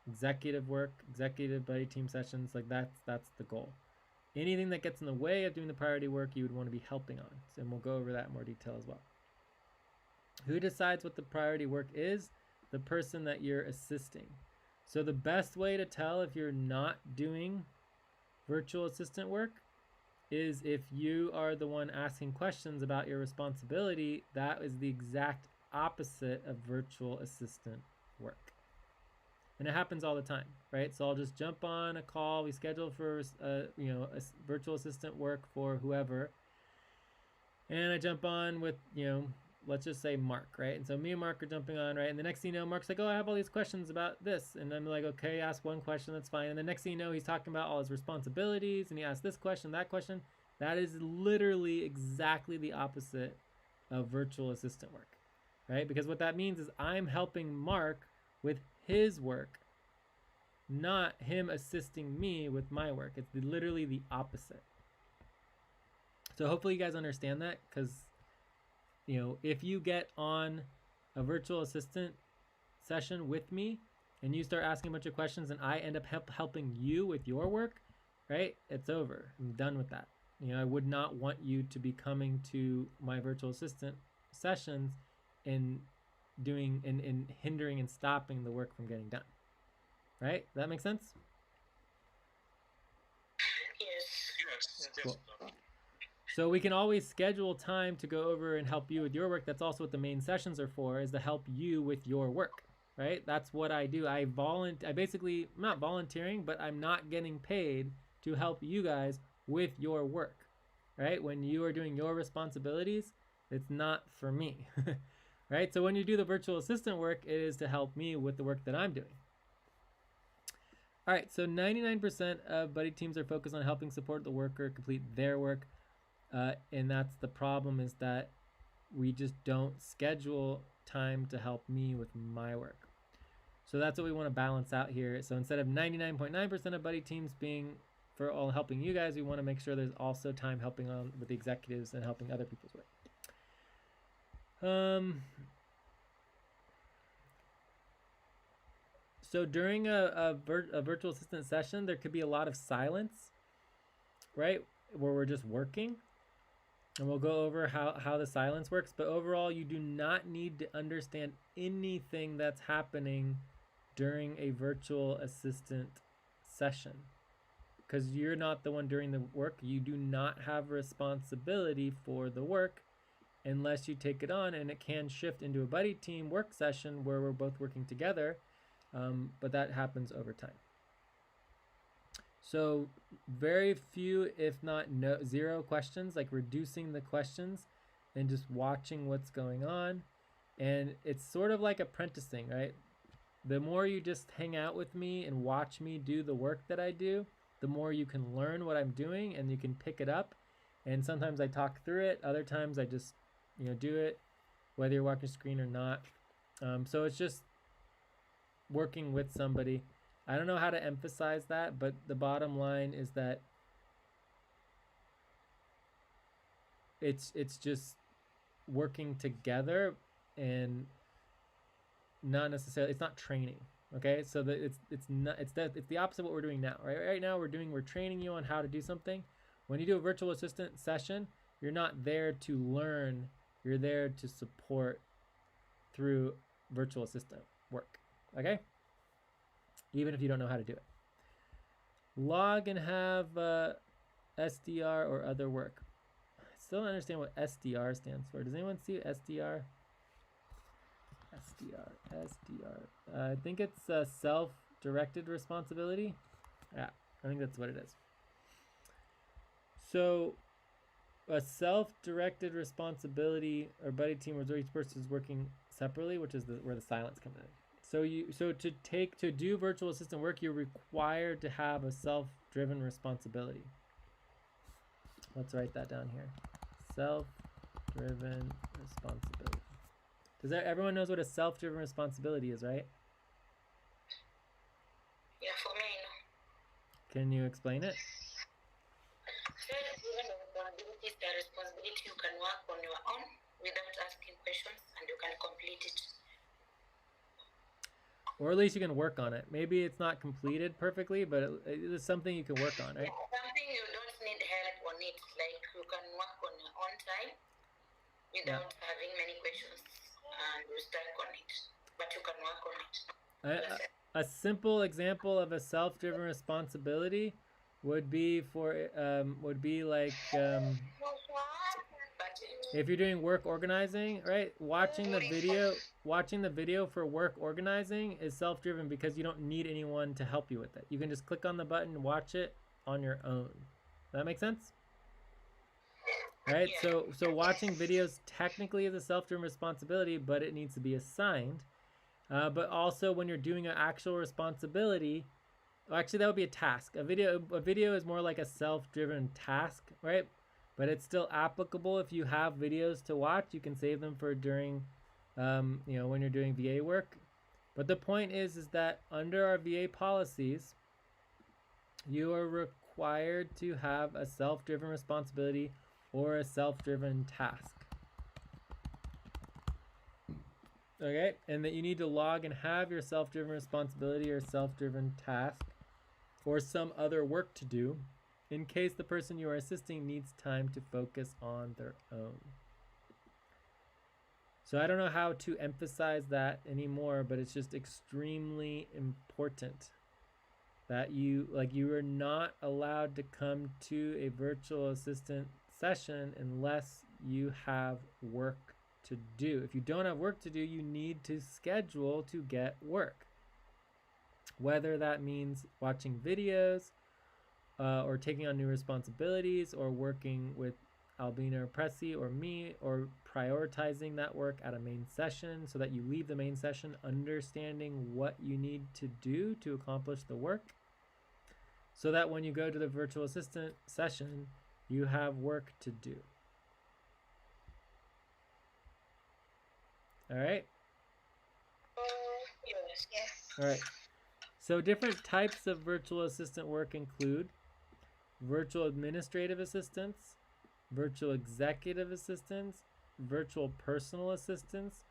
Executive work, executive buddy team sessions, like that's the goal. Anything that gets in the way of doing the priority work, you would want to be helping on. So, and we'll go over that in more detail as well. Who decides what the priority work is? The person that you're assisting. So the best way to tell if you're not doing virtual assistant work is if you are the one asking questions about your responsibility. That is the exact opposite of virtual assistant work. And it happens all the time, right? So I'll just jump on a call. We schedule for, a virtual assistant work for whoever. And I jump on with, let's just say Mark, right? And so me and Mark are jumping on, right? And the next thing you know, Mark's like, oh, I have all these questions about this. And I'm like, okay, ask one question, that's fine. And the next thing you know, he's talking about all his responsibilities and he asks this question, that question. That is literally exactly the opposite of virtual assistant work, right? Because what that means is I'm helping Mark with his work, not him assisting me with my work. It's literally the opposite. So hopefully you guys understand that, because, you know, if you get on a virtual assistant session with me and you start asking a bunch of questions and I end up helping you with your work, right? It's over. I'm done with that. You know, I would not want you to be coming to my virtual assistant sessions and doing and hindering and stopping the work from getting done. Right? Does that make sense? Yes. Cool. So we can always schedule time to go over and help you with your work. That's also what the main sessions are for, is to help you with your work, right? That's what I do. I basically, I'm not volunteering, but I'm not getting paid to help you guys with your work, right? When you are doing your responsibilities, it's not for me, right? So when you do the virtual assistant work, it is to help me with the work that I'm doing. All right, so 99% of buddy teams are focused on helping support the worker complete their work. And that's the problem, is that we just don't schedule time to help me with my work. So that's what we want to balance out here. So instead of 99.9% of buddy teams being for all helping you guys, we want to make sure there's also time helping on with the executives and helping other people's work. So during a virtual assistant session, there could be a lot of silence, right? Where we're just working. And we'll go over how the silence works. But overall, you do not need to understand anything that's happening during a virtual assistant session, because you're not the one doing the work. You do not have responsibility for the work unless you take it on, and it can shift into a buddy team work session where we're both working together. But that happens over time. So very few, if not zero questions, like reducing the questions and just watching what's going on. And it's sort of like apprenticing, right? The more you just hang out with me and watch me do the work that I do, the more you can learn what I'm doing and you can pick it up. And sometimes I talk through it. Other times I just, do it, whether you're watching screen or not. So it's just working with somebody. I don't know how to emphasize that, but the bottom line is that it's just working together, and not necessarily, it's not training. Okay, so that it's the opposite of what we're doing now. Right now we're training you on how to do something. When you do a virtual assistant session, you're not there to learn, you're there to support through virtual assistant work. Okay, even if you don't know how to do it. Log and have SDR or other work. I still don't understand what SDR stands for. Does anyone see SDR? SDR. I think it's self-directed responsibility. Yeah, I think that's what it is. So a self-directed responsibility or buddy team where each person is working separately, which is where the silence comes in. So to do virtual assistant work, you're required to have a self-driven responsibility. Let's write that down here. Self-driven responsibility. Everyone knows what a self-driven responsibility is, right? Yeah, for me, no. Can you explain it? Self-driven responsibility is the responsibility you can work on your own without asking questions, and you can complete it. Or at least you can work on it. Maybe it's not completed perfectly, but it's something you can work on, right? Something you don't need help on it. Like you can work on your own time without having many questions, and you stuck on it. But you can work on it. A simple example of a self-driven responsibility would be like if you're doing work organizing, right? Watching the video for work organizing is self-driven because you don't need anyone to help you with it. You can just click on the button and watch it on your own. Does that make sense? Right? So watching videos technically is a self-driven responsibility, but it needs to be assigned. But also when you're doing an actual responsibility, actually that would be a task. A video is more like a self-driven task, right? But it's still applicable if you have videos to watch. You can save them for during, when you're doing VA work. But the point is that under our VA policies, you are required to have a self-driven responsibility or a self-driven task. Okay, and that you need to log and have your self-driven responsibility or self-driven task or some other work to do in case the person you are assisting needs time to focus on their own. So I don't know how to emphasize that anymore, but it's just extremely important that you are not allowed to come to a virtual assistant session unless you have work to do. If you don't have work to do, you need to schedule to get work. Whether that means watching videos or taking on new responsibilities or working with Albina or Pressy or me or prioritizing that work at a main session so that you leave the main session understanding what you need to do to accomplish the work so that when you go to the virtual assistant session, you have work to do. All right? Yes. All right. So different types of virtual assistant work include virtual administrative assistants, virtual executive assistants, virtual personal assistants.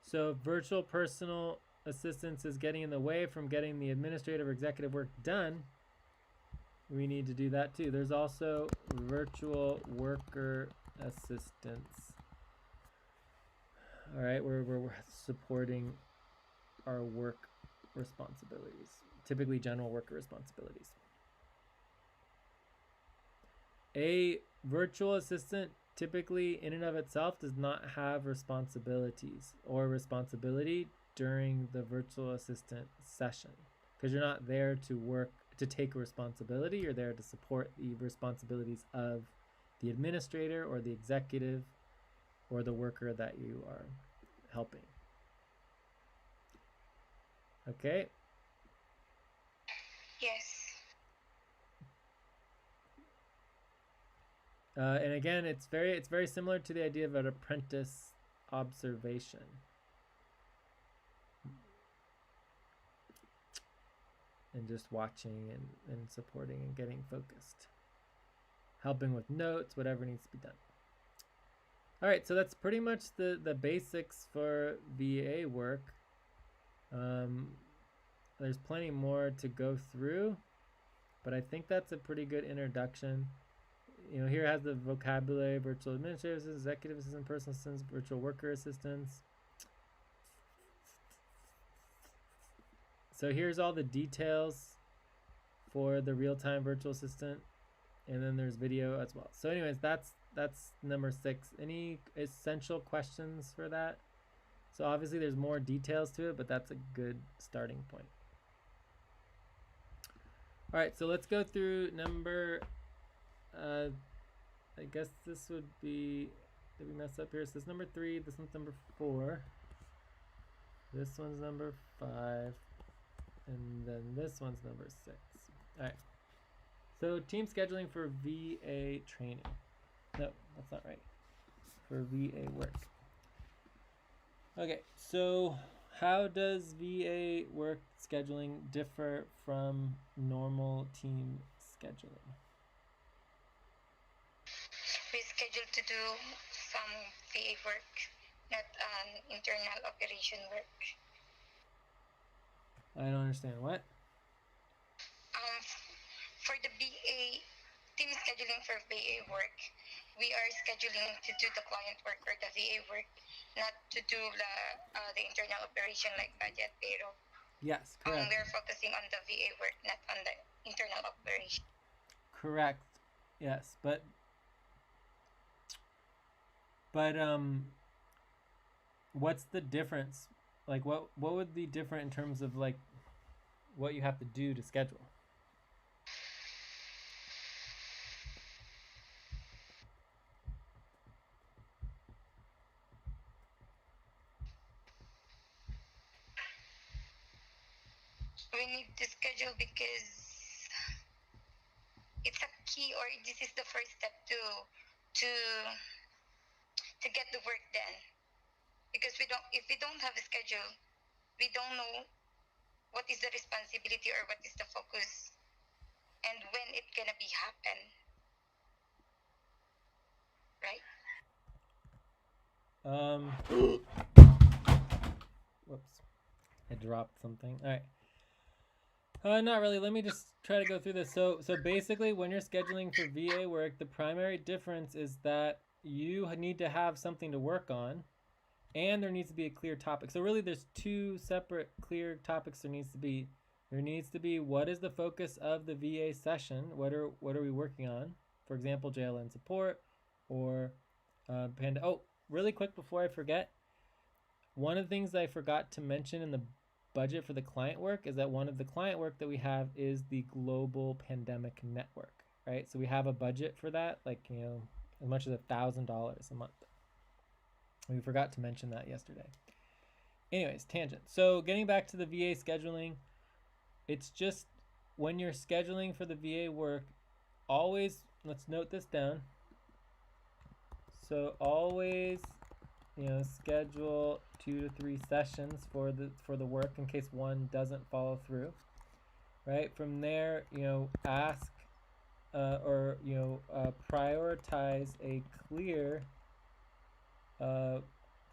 So if virtual personal assistance is getting in the way from getting the administrative or executive work done, we need to do that too. There's also virtual worker assistants. All right, we're supporting our work responsibilities, typically general worker responsibilities. A virtual assistant typically in and of itself does not have responsibilities or responsibility during the virtual assistant session because you're not there to work to take a responsibility. You're there to support the responsibilities of the administrator or the executive or the worker that you are helping. Okay? Yes. And again, it's very similar to the idea of an apprentice observation. And just watching and supporting and getting focused. Helping with notes, whatever needs to be done. All right, so that's pretty much the basics for VA work. There's plenty more to go through, but I think that's a pretty good introduction. You know, here it has the vocabulary: virtual administrative assistants, executive assistant, personal assistants, virtual worker assistants. So here's all the details for the real-time virtual assistant, and then there's video as well. So anyways, that's number 6. Any essential questions for that? So obviously there's more details to it, but that's a good starting point. All right, so let's go through number, I guess this would be, did we mess up here? So this is number 3, this one's number 4, this one's number 5, and then this one's number 6. All right, so team scheduling for VA training. No, that's not right. For VA work. Okay, so how does VA work scheduling differ from normal team scheduling? We schedule to do some VA work, not internal operation work. I don't understand. What? For the VA team scheduling for VA work, we are scheduling to do the client work or the VA work, not to do the internal operation like budget, payroll. Yes, correct. We're focusing on the VA work, not on the internal operation. Correct. Yes, but what's the difference? Like, what would be different in terms of like what you have to do to schedule? We need to schedule because it's a key, or this is the first step to get the work done. Because if we don't have a schedule, we don't know what is the responsibility or what is the focus, and when it's gonna be happen, right? Whoops, I dropped something. All right. Not really. Let me just try to go through this. So basically, when you're scheduling for VA work, the primary difference is that you need to have something to work on, and there needs to be a clear topic. So really, there's two separate clear topics. There needs to be what is the focus of the VA session? What are we working on? For example, JLN support or Panda. Oh, really quick before I forget, one of the things I forgot to mention in the budget for the client work is that one of the client work that we have is the global pandemic network, right? So we have a budget for that, like, you know, as much as $1,000 a month. We forgot to mention that yesterday. Anyways, tangent. So getting back to the VA scheduling, it's just when you're scheduling for the VA work, always, let's note this down. So always, you know, schedule 2 to 3 sessions for the work in case one doesn't follow through, right? From there, you know, ask or, you know, prioritize a clear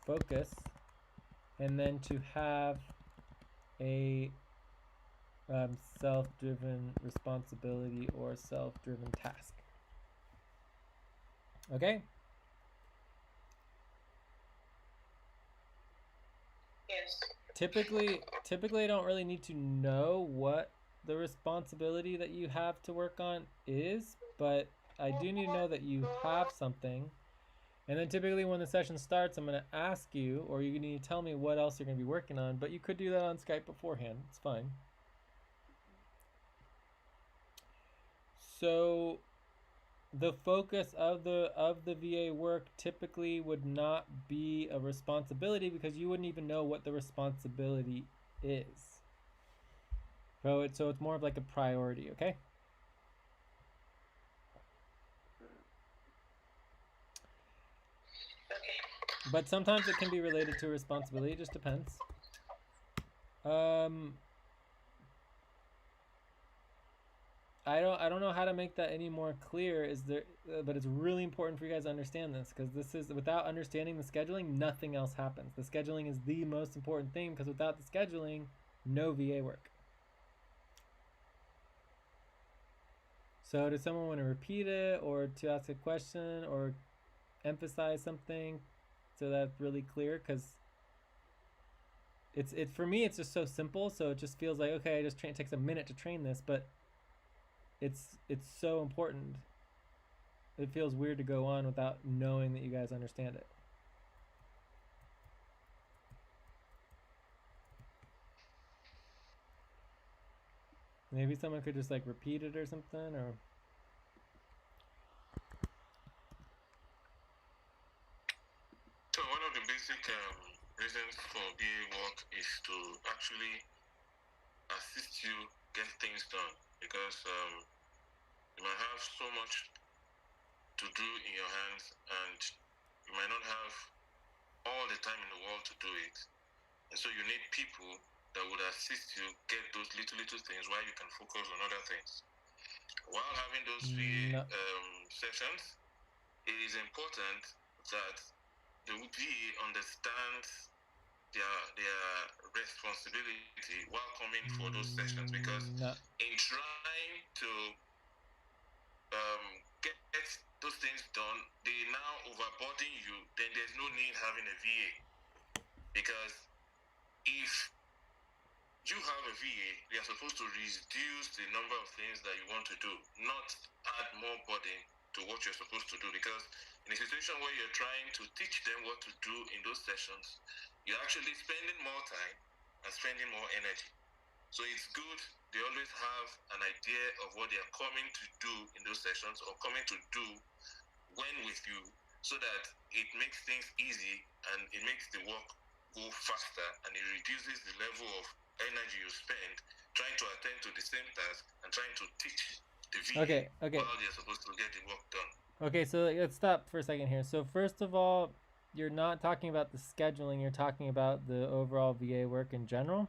focus, and then to have a self-driven responsibility or self-driven task. Okay? Yes. Typically I don't really need to know what the responsibility that you have to work on is, but I do need to know that you have something. And then typically when the session starts, I'm going to ask you, or you need to tell me what else you're going to be working on, but you could do that on Skype beforehand. It's fine. So the focus of the VA work typically would not be a responsibility because you wouldn't even know what the responsibility is. So it's more of like a priority, okay? But sometimes it can be related to responsibility. It just depends. I don't know how to make that any more clear. But it's really important for you guys to understand this, because this is, without understanding the scheduling, nothing else happens. The scheduling is the most important thing, because without the scheduling, no VA work. So does someone want to repeat it, or to ask a question, or emphasize something so that's really clear? Because it's for me, it's just so simple, so it just feels like, okay, it takes a minute to train this, but it's so important. It feels weird to go on without knowing that you guys understand it. Maybe someone could just like repeat it or something, or So one of the basic reasons for BA work is to actually assist you get things done, because you might have so much to do in your hands, and you might not have all the time in the world to do it. And so you need people that would assist you get those little things while you can focus on other things. While having those VA sessions, it is important that the VA understands their responsibility while coming for those sessions, because in trying to get those things done, they now overburden you. Then there's no need having a VA, because if you have a VA, they are supposed to reduce the number of things that you want to do, not add more burden to what you're supposed to do. Because in a situation where you're trying to teach them what to do in those sessions, you're actually spending more time and spending more energy. So it's good they always have an idea of what they are coming to do in those sessions, or coming to do when with you, so that it makes things easy and it makes the work go faster, and it reduces the level of energy you spend trying to attend to the same task and trying to teach the VA while they're supposed to get the work done. Okay, so let's stop for a second here. So first of all, you're not talking about the scheduling, you're talking about the overall VA work in general.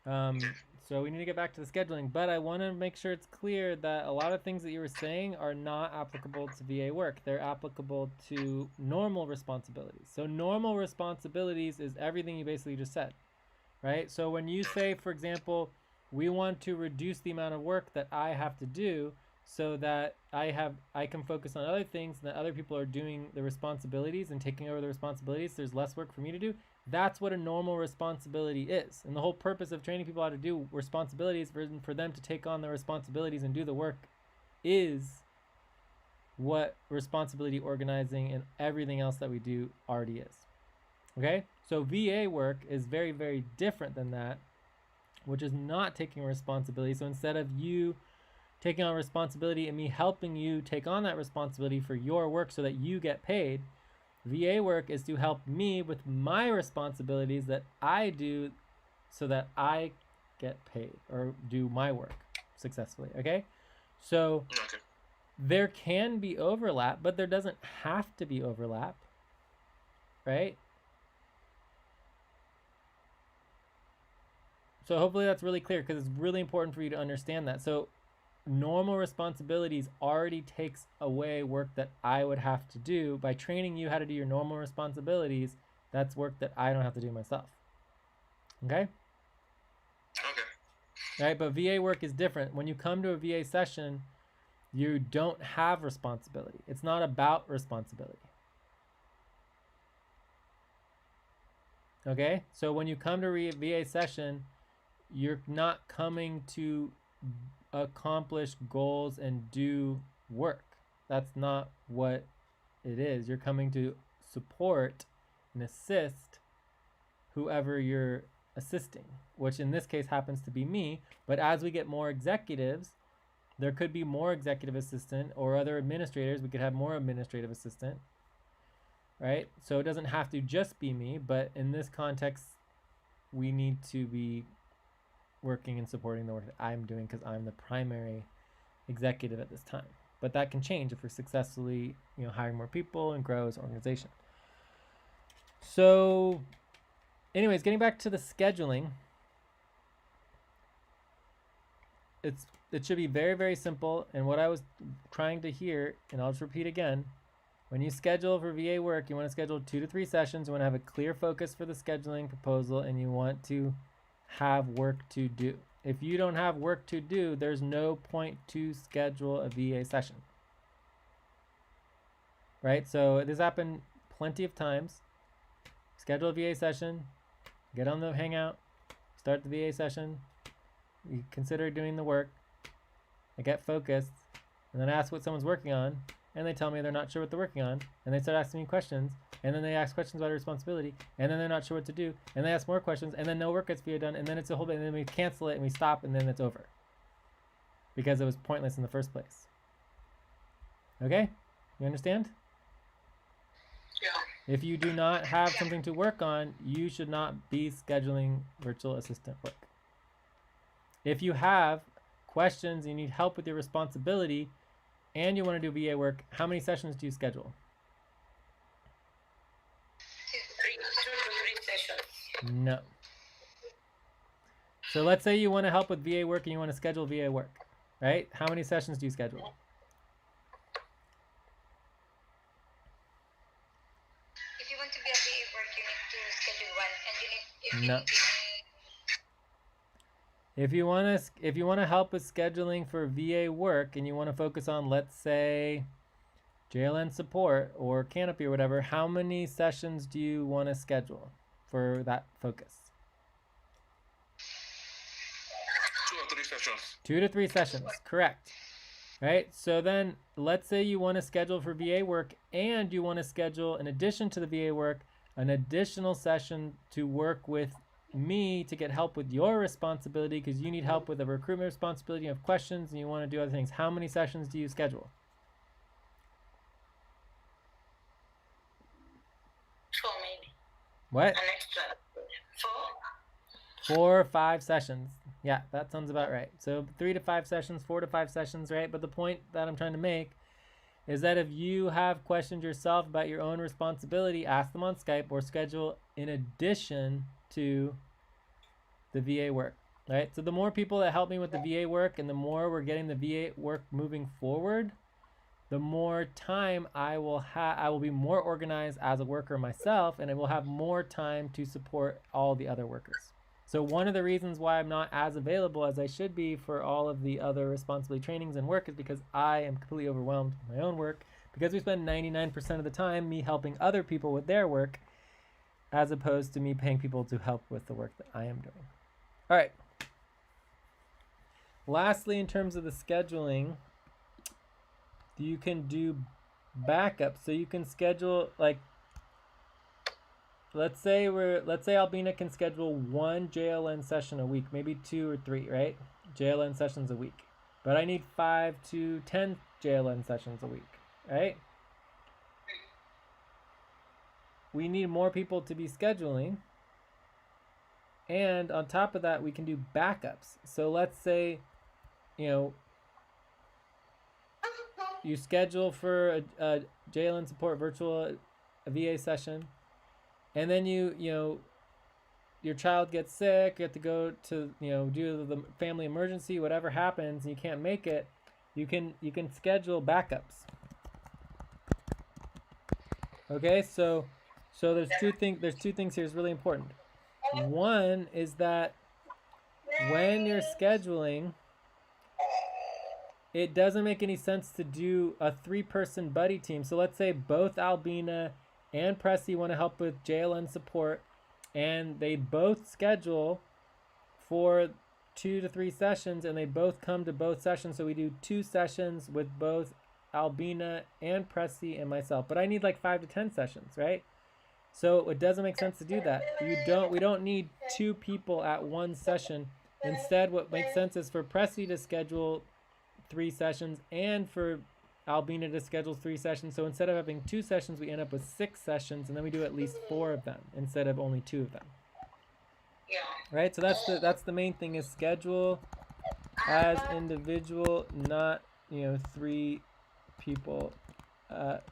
So we need to get back to the scheduling, but I want to make sure it's clear that a lot of things that you were saying are not applicable to VA work. They're applicable to normal responsibilities. So normal responsibilities is everything you basically just said, right? So when you say, for example, we want to reduce the amount of work that I have to do so that I can focus on other things and that other people are doing the responsibilities and taking over the responsibilities, there's less work for me to do. That's what a normal responsibility is. And the whole purpose of training people how to do responsibilities for them to take on the responsibilities and do the work is what responsibility organizing and everything else that we do already is. Okay? So VA work is very, very different than that, which is not taking responsibility. So instead of you taking on responsibility and me helping you take on that responsibility for your work so that you get paid, VA work is to help me with my responsibilities that I do so that I get paid or do my work successfully, okay? So there can be overlap, but there doesn't have to be overlap, right? So hopefully that's really clear because it's really important for you to understand that. So normal responsibilities already takes away work that I would have to do. By training you how to do your normal responsibilities, that's work that I don't have to do myself. Okay? Okay. Right, but VA work is different. When you come to a VA session, you don't have responsibility. It's not about responsibility. Okay? So when you come to a VA session, you're not coming to accomplish goals and do work. That's not what it is. You're coming to support and assist whoever you're assisting, which in this case happens to be me. But as we get more executives, there could be more executive assistant or other administrators. We could have more administrative assistant, right? So it doesn't have to just be me, but in this context, we need to be working and supporting the work that I'm doing because I'm the primary executive at this time. But that can change if we're successfully, hiring more people and grow as an organization. So anyways, getting back to the scheduling, it should be very, very simple. And what I was trying to hear, and I'll just repeat again, when you schedule for VA work, you want to schedule 2 to 3 sessions. You want to have a clear focus for the scheduling proposal, and you want to have work to do. If you don't have work to do, there's no point to schedule a VA session. Right? So this happened plenty of times. Schedule a VA session, get on the Hangout, start the VA session, you consider doing the work, I get focused, and then ask what someone's working on, and they tell me they're not sure what they're working on, and they start asking me questions, and then they ask questions about a responsibility, and then they're not sure what to do, and they ask more questions, and then no work gets done, and then it's a whole bit, and then we cancel it, and we stop, and then it's over. Because it was pointless in the first place. Okay? You understand? Yeah. If you do not have something to work on, you should not be scheduling virtual assistant work. If you have questions, you need help with your responsibility, and you want to do VA work, how many sessions do you schedule? 2 to 3 sessions. No. So let's say you want to help with VA work and you want to schedule VA work, right? How many sessions do you schedule? If you want to be a VA work, you need to schedule one, and you need No. If you want to help with scheduling for VA work and you want to focus on, let's say, JLN support or Canopy or whatever, how many sessions do you want to schedule for that focus? 2 or 3 sessions. 2 to 3 sessions, correct. Right? So then let's say you want to schedule for VA work and you want to schedule, in addition to the VA work, an additional session to work with me to get help with your responsibility because you need help with a recruitment responsibility, you have questions, and you want to do other things. How many sessions do you schedule? 4 maybe. What? An extra 4. 4 or 5 sessions. Yeah, that sounds about right. So 3 to 5 sessions, 4 to 5 sessions, right? But the point that I'm trying to make is that if you have questions yourself about your own responsibility, ask them on Skype or schedule in addition to the VA work. right? So the more people that help me with the VA work and the more we're getting the VA work moving forward, the more time I will be more organized as a worker myself, and I will have more time to support all the other workers. So one of the reasons why I'm not as available as I should be for all of the other responsibility trainings and work is because I am completely overwhelmed with my own work, because we spend 99% of the time me helping other people with their work as opposed to me paying people to help with the work that I am doing. All right. Lastly, in terms of the scheduling, you can do backup. So you can schedule, like, let's say Albina can schedule 1 JLN session a week, maybe 2 or 3, right? JLN sessions a week. But I need 5 to 10 JLN sessions a week, right? We need more people to be scheduling. And on top of that, we can do backups. So let's say, you schedule for a JLN support virtual VA session, and then your child gets sick, you have to go to, due to the family emergency, whatever happens, and you can't make it, you can schedule backups. Okay, so there's two things here is really important. One is that when you're scheduling, it doesn't make any sense to do a 3-person buddy team. So let's say both Albina and Pressy want to help with JLN support, and they both schedule for 2 to 3 sessions, and they both come to both sessions. So we do 2 sessions with both Albina and Pressy and myself. But I need like 5 to 10 sessions, right? So it doesn't make sense to do that. We don't need 2 people at one session. Instead, what makes sense is for Pressy to schedule 3 sessions and for Albina to schedule 3 sessions. So instead of having 2 sessions, we end up with 6 sessions, and then we do at least 4 of them instead of only 2 of them. Yeah. Right? So that's the main thing, is schedule as individual, not 3 people at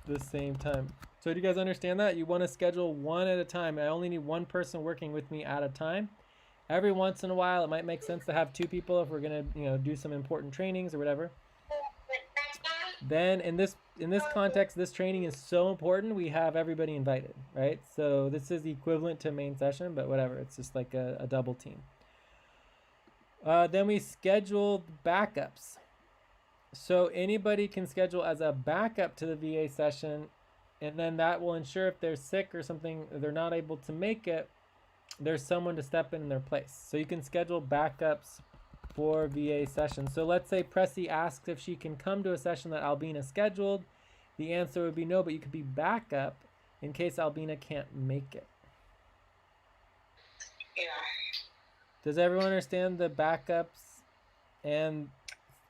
the same time. So do you guys understand that? You want to schedule one at a time. I only need 1 person working with me at a time. Every once in a while, it might make sense to have 2 people if we're gonna, do some important trainings or whatever. Then in this context, this training is so important, we have everybody invited, right? So this is equivalent to main session, but whatever. It's just like a double team. Then we schedule backups. So anybody can schedule as a backup to the VA session, and then that will ensure if they're sick or something, they're not able to make it, there's someone to step in their place. So you can schedule backups for VA sessions. So let's say Pressy asks if she can come to a session that Albina scheduled. The answer would be no, but you could be backup in case Albina can't make it. Yeah. Does everyone understand the backups and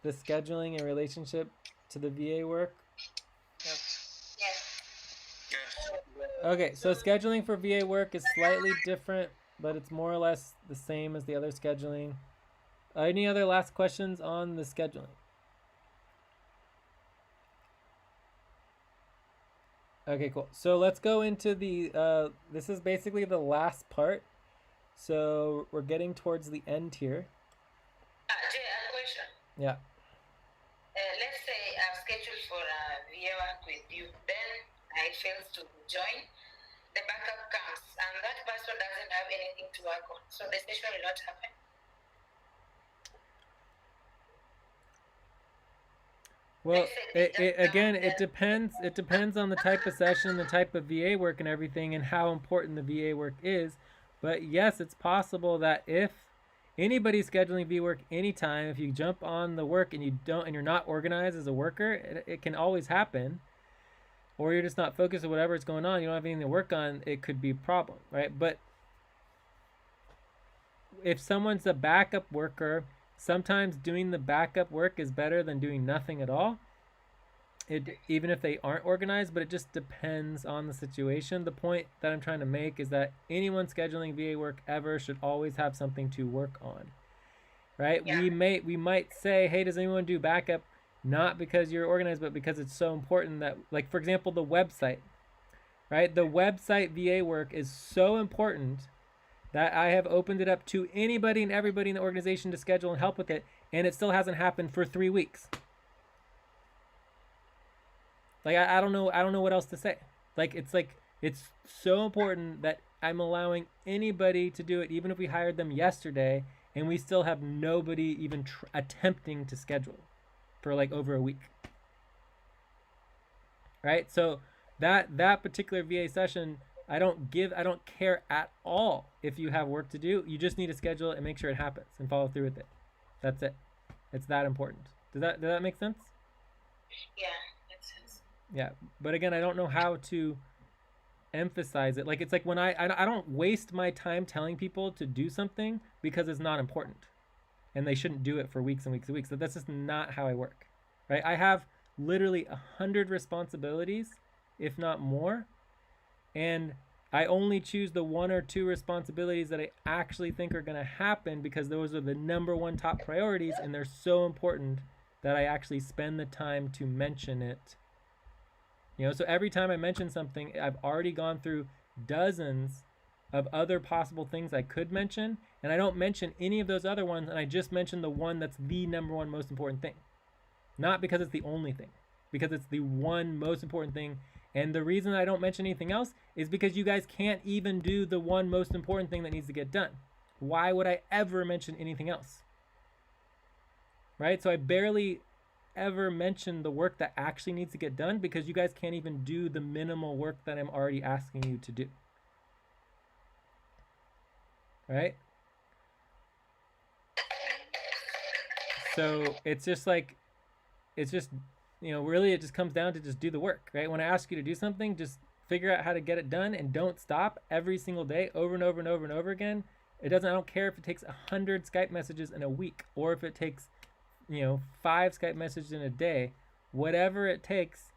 the scheduling in relationship to the VA work? Yes. Okay, so scheduling for VA work is slightly different, but it's more or less the same as the other scheduling. Any other last questions on the scheduling? Okay, cool. So let's go into the, this is basically the last part. So we're getting towards the end here. Jay, a question. Yeah. Let's say I've scheduled for a VA work with you, then I fail to join, the backup comes, and that person doesn't have anything to work on, so the session will not happen. Well, it depends. It depends on the type of session, the type of VA work and everything, and how important the VA work is. But yes, it's possible that if anybody's scheduling VA work anytime, if you jump on the work and you're not organized as a worker, it can always happen. Or you're just not focused on whatever is going on, you don't have anything to work on, it could be a problem, right? But if someone's a backup worker, sometimes doing the backup work is better than doing nothing at all, even if they aren't organized, but it just depends on the situation. The point that I'm trying to make is that anyone scheduling VA work ever should always have something to work on, right? Yeah. We might say, hey, does anyone do backup? Not because you're organized, but because it's so important that, like, for example, the website, right? The website VA work is so important that I have opened it up to anybody and everybody in the organization to schedule and help with it, and it still hasn't happened for 3 weeks. Like, I don't know what else to say. It's so important that I'm allowing anybody to do it, even if we hired them yesterday, and we still have nobody even attempting to schedule for like over a week. Right? So that particular VA session, I don't care at all if you have work to do. You just need to schedule it and make sure it happens and follow through with it. That's it. It's that important. Does that make sense? Yeah, makes sense. Yeah, but again, I don't know how to emphasize it. Like, it's like when I don't waste my time telling people to do something because it's not important and they shouldn't do it for weeks and weeks and weeks. So that's just not how I work, right? I have literally 100 responsibilities, if not more, and I only choose the 1 or 2 responsibilities that I actually think are going to happen because those are the number 1 top priorities, and they're so important that I actually spend the time to mention it. You know, so every time I mention something, I've already gone through dozens of other possible things I could mention, and I don't mention any of those other ones, and I just mention the one that's the number 1 most important thing. Not because it's the only thing, because it's the one most important thing. And the reason I don't mention anything else is because you guys can't even do the one most important thing that needs to get done. Why would I ever mention anything else? Right? So I barely ever mention the work that actually needs to get done because you guys can't even do the minimal work that I'm already asking you to do. Right? So it's just like, you know, really it just comes down to just do the work, right? When I ask you to do something, just figure out how to get it done and don't stop every single day over and over and over and over again. I don't care if it takes 100 Skype messages in a week or if it takes, you know, 5 Skype messages in a day, whatever it takes.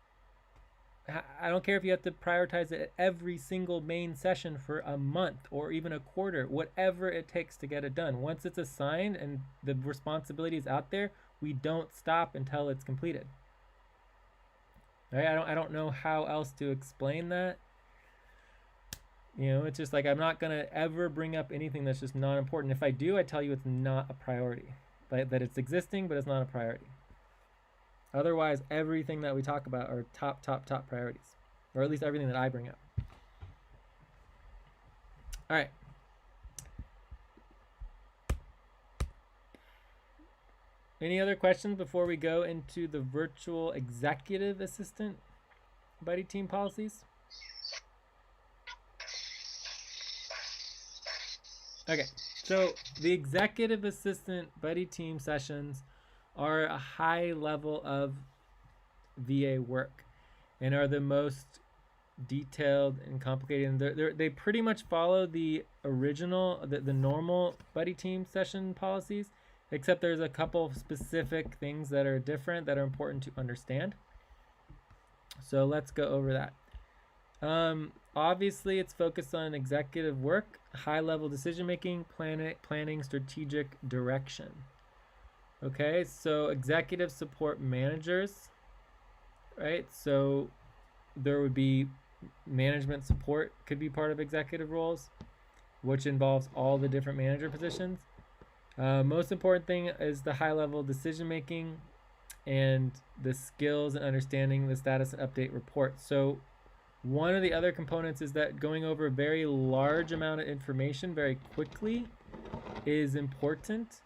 I don't care if you have to prioritize it at every single main session for a month or even a quarter, whatever it takes to get it done. Once it's assigned and the responsibility is out there, we don't stop until it's completed. Right? I don't know how else to explain that. You know, it's just like I'm not going to ever bring up anything that's just not important. If I do, I tell you it's not a priority. That it's existing, but it's not a priority. Otherwise, everything that we talk about are top priorities. Or at least everything that I bring up. All right. Any other questions before we go into the virtual executive assistant buddy team policies? Okay, so the executive assistant buddy team sessions are a high level of VA work and are the most detailed and complicated. And they pretty much follow the original, the normal buddy team session policies, except there's a couple of specific things that are different that are important to understand. So let's go over that. Obviously, it's focused on executive work, high-level decision-making, planning, strategic direction. Okay, so executive support managers, right? So there would be management support could be part of executive roles, which involves all the different manager positions. Most important thing is the high-level decision-making and the skills and understanding the status and update report. So one of the other components is that going over a very large amount of information very quickly is important,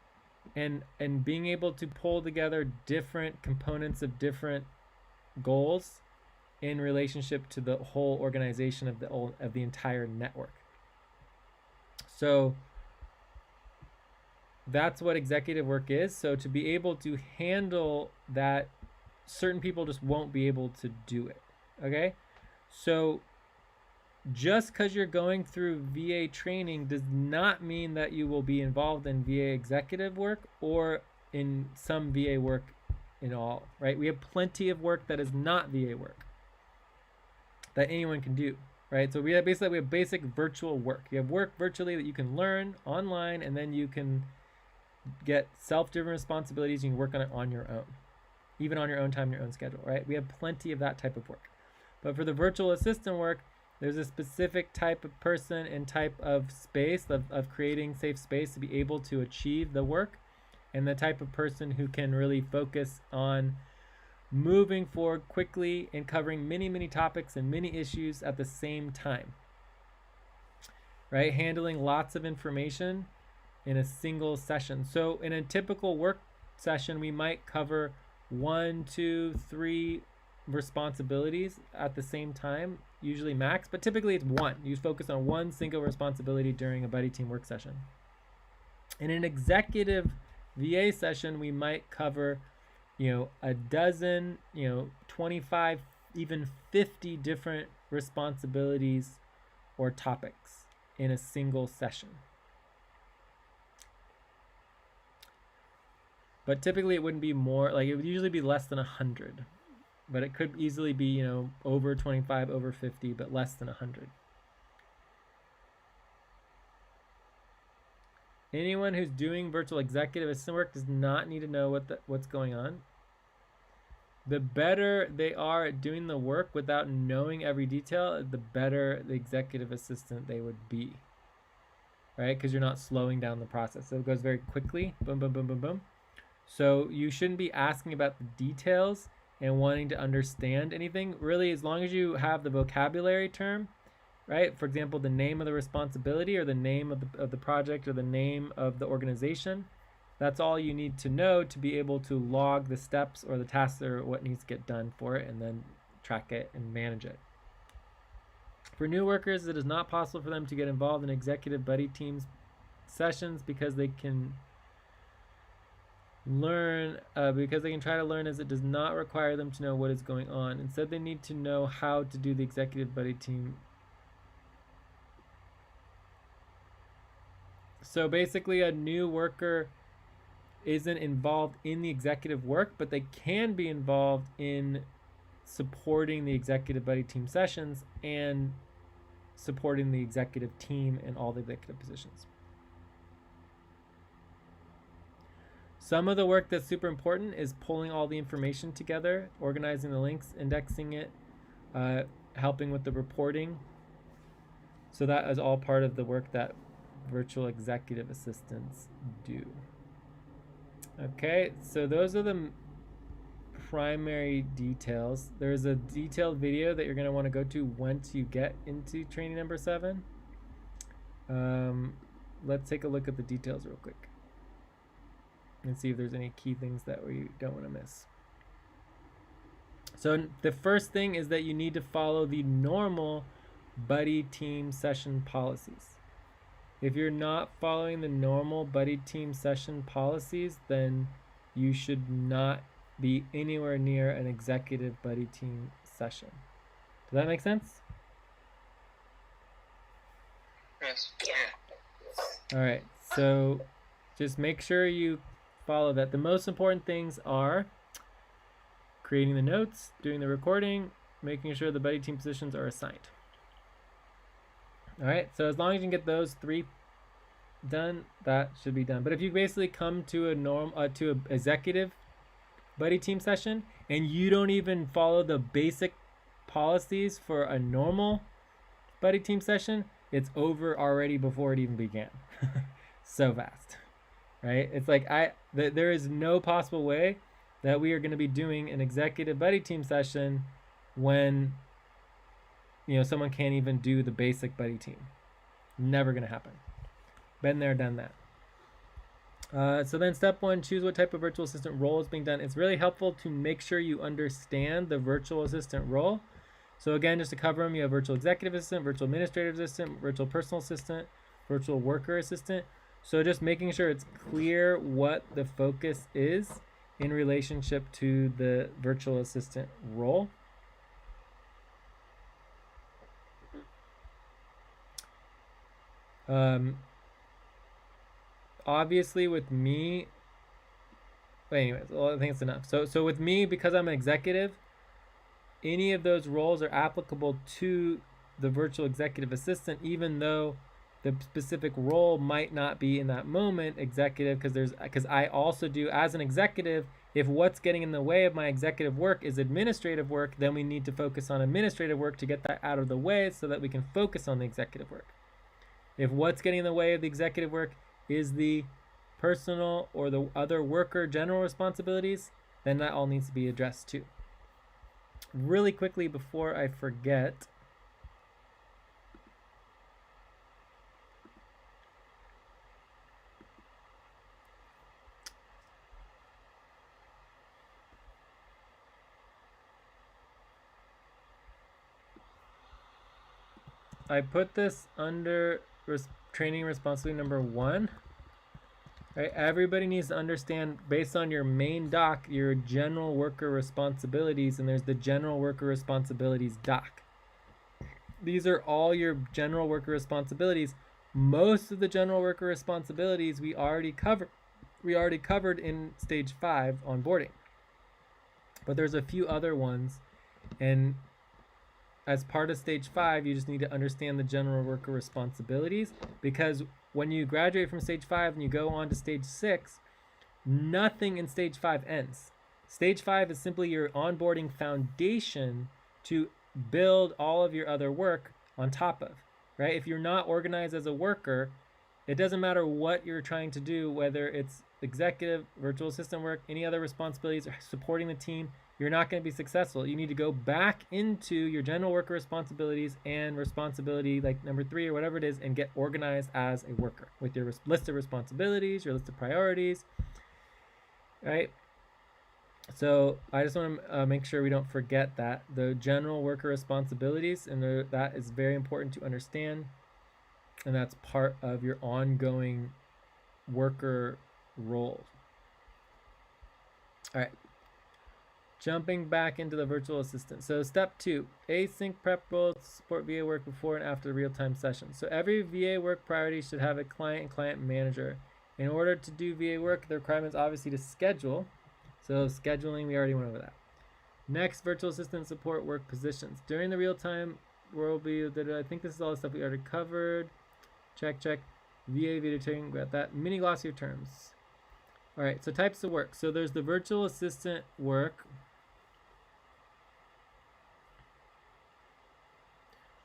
and being able to pull together different components of different goals in relationship to the whole organization of the entire network. So that's what executive work is. So to be able to handle that, certain people just won't be able to do it. Okay? So just because you're going through VA training does not mean that you will be involved in VA executive work or in some VA work in all, right? We have plenty of work that is not VA work that anyone can do, right? So we have basic virtual work. You have work virtually that you can learn online, and then you can get self-driven responsibilities. You can work on it on your own, even on your own time, your own schedule, right? We have plenty of that type of work. But for the virtual assistant work, There's a specific type of person and type of space of creating safe space to be able to achieve the work, and the type of person who can really focus on moving forward quickly and covering many topics and many issues at the same time. Right? Handling lots of information in a single session. So in a typical work session, we might cover 1, 2, 3 responsibilities at the same time, usually max, but typically it's one. You focus on one single responsibility during a buddy team work session. In an executive VA session, we might cover, a dozen, 25, even 50 different responsibilities or topics in a single session. But typically it wouldn't be more, like it would usually be less than 100. But it could easily be, over 25, over 50, but less than 100. Anyone who's doing virtual executive assistant work does not need to know what's going on. The better they are at doing the work without knowing every detail, the better the executive assistant they would be. Right? Because you're not slowing down the process. So it goes very quickly. Boom, boom, boom, boom, boom. So you shouldn't be asking about the details and wanting to understand anything. Really, as long as you have the vocabulary term, right? For example, the name of the responsibility or the name of the project or the name of the organization. That's all you need to know to be able to log the steps or the tasks or what needs to get done for it and then track it and manage it. For new workers, it is not possible for them to get involved in executive buddy teams sessions because they can try to learn, as it does not require them to know what is going on. Instead, they need to know how to do the executive buddy team. So basically, a new worker isn't involved in the executive work, but they can be involved in supporting the executive buddy team sessions and supporting the executive team in all the executive positions. Some of the work that's super important is pulling all the information together, organizing the links, indexing it, helping with the reporting. So that is all part of the work that virtual executive assistants do. Okay, so those are the primary details. There's a detailed video that you're going to want to go to once you get into training number 7. Let's take a look at the details real quick and see if there's any key things that we don't want to miss. So the first thing is that you need to follow the normal buddy team session policies. If you're not following the normal buddy team session policies, then you should not be anywhere near an executive buddy team session. Does that make sense? Yes. Yeah. All right, so just make sure you follow that. The most important things are creating the notes, doing the recording, making sure the buddy team positions are assigned. All right, so as long as you can get those 3 done, that should be done. But if you basically come to a executive buddy team session and you don't even follow the basic policies for a normal buddy team session, it's over already before it even began. So fast, right? It's like there is no possible way that we are going to be doing an executive buddy team session when someone can't even do the basic buddy team. Never going to happen. Been there, done that. So then step 1, choose what type of virtual assistant role is being done. It's really helpful to make sure you understand the virtual assistant role. So again, just to cover them, you have virtual executive assistant, virtual administrative assistant, virtual personal assistant, virtual worker assistant. So just making sure it's clear what the focus is in relationship to the virtual assistant role. Obviously with me, but anyways, well, I think it's enough. So with me, because I'm an executive, any of those roles are applicable to the virtual executive assistant, even though the specific role might not be in that moment executive, because I also do, as an executive If what's getting in the way of my executive work is administrative work, then we need to focus on administrative work to get that out of the way so that we can focus on the executive work. If what's getting in the way of the executive work is the personal or the other worker general responsibilities, then that all needs to be addressed too. Really quickly before I forget, I put this under training responsibility number 1. Right, everybody needs to understand, based on your main doc, your general worker responsibilities, and there's the general worker responsibilities doc. These are all your general worker responsibilities. Most of the general worker responsibilities we already covered. We already covered in stage 5 onboarding. But there's a few other ones, and as part of stage 5, you just need to understand the general worker responsibilities, because when you graduate from stage 5 and you go on to stage 6, nothing in stage 5 ends. Stage 5 is simply your onboarding foundation to build all of your other work on top of, right? If you're not organized as a worker, it doesn't matter what you're trying to do, whether it's executive, virtual assistant work, any other responsibilities, or supporting the team, you're not going to be successful. You need to go back into your general worker responsibilities and responsibility like number 3 or whatever it is, and get organized as a worker with your list of responsibilities, your list of priorities, right? So I just want to make sure we don't forget that the general worker responsibilities, and that is very important to understand, and that's part of your ongoing worker role. All right. Jumping back into the virtual assistant. So step 2, async prep roles to support VA work before and after the real-time session. So every VA work priority should have a client and client manager. In order to do VA work, the requirement is obviously to schedule. So scheduling, we already went over that. Next, virtual assistant support work positions. During the real-time, will be, I think this is all the stuff we already covered. Check. VA video training, got that. Mini glossy of terms. All right, so types of work. So there's the virtual assistant work.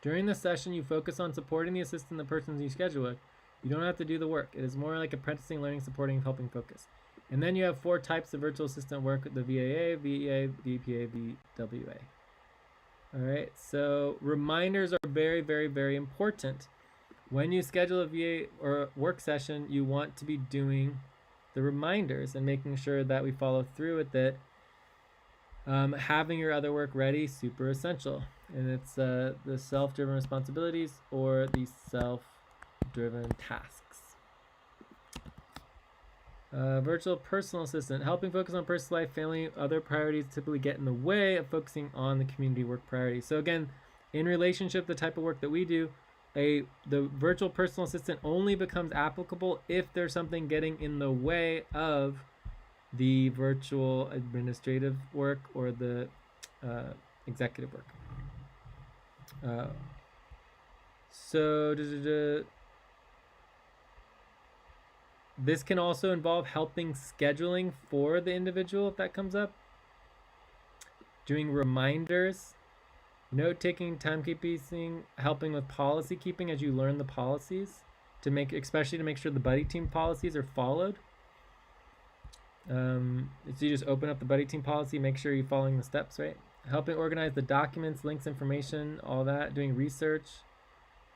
During the session, you focus on supporting the assistant, the persons you schedule with. You don't have to do the work. It is more like apprenticing, learning, supporting, helping focus. And then you have 4 types of virtual assistant work: the VAA, VEA, VPA, VWA. All right, so reminders are very, very, very important. When you schedule a VA or work session, you want to be doing the reminders and making sure that we follow through with it. Having your other work ready, super essential. And it's the self-driven responsibilities or the self-driven tasks. Virtual personal assistant, helping focus on personal life, family, other priorities typically get in the way of focusing on the community work priorities. So again, in relationship, the type of work that we do, the virtual personal assistant only becomes applicable if there's something getting in the way of the virtual administrative work or the executive work. This can also involve helping scheduling for the individual if that comes up, doing reminders, note-taking, timekeeping, helping with policy keeping as you learn the policies, especially to make sure the buddy team policies are followed. So you just open up the buddy team policy, make sure you're following the steps, right? Helping organize the documents, links, information, all that, doing research,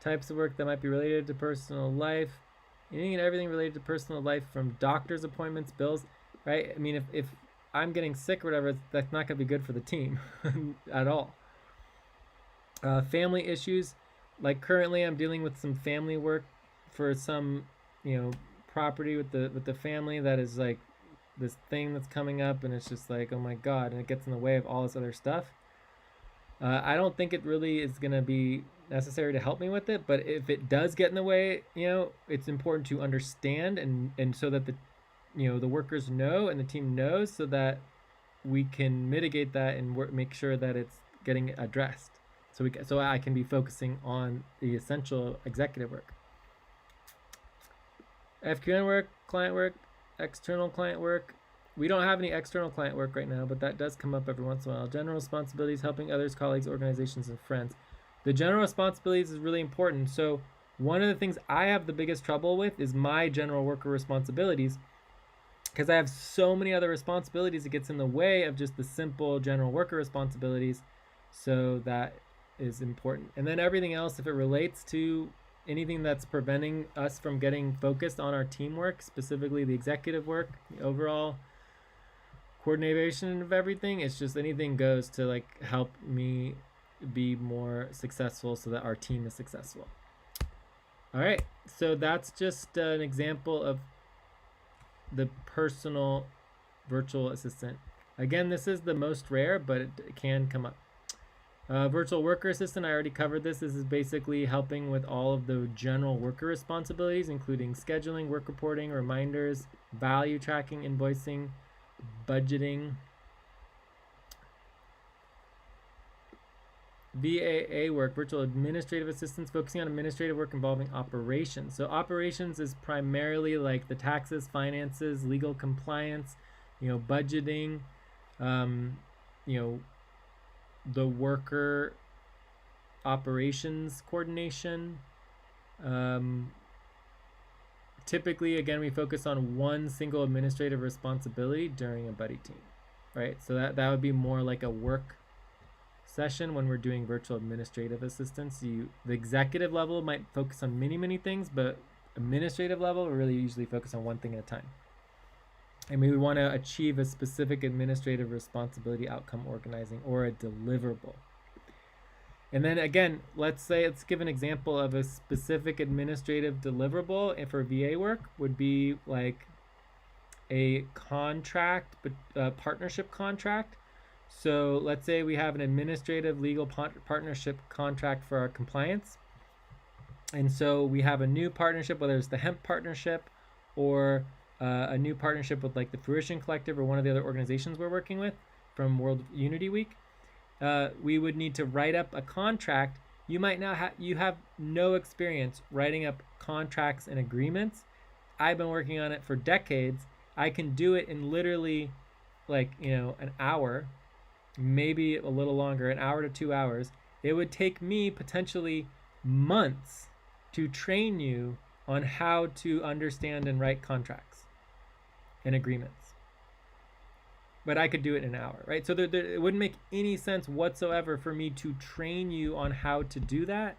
types of work that might be related to personal life, anything and everything related to personal life, from doctor's appointments, bills, right? I mean, if I'm getting sick or whatever, that's not going to be good for the team at all. Family issues, like currently I'm dealing with some family work for some, property with the family that is like this thing that's coming up, and it's just like, oh my God, and it gets in the way of all this other stuff. I don't think it really is going to be necessary to help me with it, but if it does get in the way, it's important to understand and so that the workers know and the team knows, so that we can mitigate that and make sure that it's getting addressed. So I can be focusing on the essential executive work. FQN work, client work, external client work, we don't have any external client work right now, but that does come up every once in a while. General responsibilities, helping others, colleagues, organizations, and friends. The general responsibilities is really important. So one of the things I have the biggest trouble with is my general worker responsibilities, because I have so many other responsibilities, it gets in the way of just the simple general worker responsibilities. So that is important. And then everything else, if it relates to anything that's preventing us from getting focused on our teamwork, specifically the executive work, the overall coordination of everything, it's just anything goes to like help me be more successful so that our team is successful. All right, so that's just an example of the personal virtual assistant. Again, this is the most rare, but it can come up. Virtual worker assistant, I already covered this. This is basically helping with all of the general worker responsibilities, including scheduling, work reporting, reminders, value tracking, invoicing, budgeting. VAA work, virtual administrative assistants, focusing on administrative work involving operations. So operations is primarily like the taxes, finances, legal compliance, budgeting, the worker operations coordination. Typically, again, we focus on one single administrative responsibility during a buddy team, right? So that would be more like a work session when we're doing virtual administrative assistance. The executive level might focus on many things, but administrative level, we really usually focus on one thing at a time. And we would want to achieve a specific administrative responsibility, outcome, organizing, or a deliverable. And then again, let's give an example of a specific administrative deliverable. And for VA work would be like a contract, but partnership contract. So let's say we have an administrative legal partnership contract for our compliance. And so we have a new partnership, whether it's the hemp partnership or a new partnership with like the Fruition Collective or one of the other organizations we're working with from World Unity Week. We would need to write up a contract. You might not you have no experience writing up contracts and agreements. I've been working on it for decades. I can do it in literally like, an hour, maybe a little longer, an hour to 2 hours. It would take me potentially months to train you on how to understand and write contracts and agreements. But I could do it in an hour, right? So it wouldn't make any sense whatsoever for me to train you on how to do that.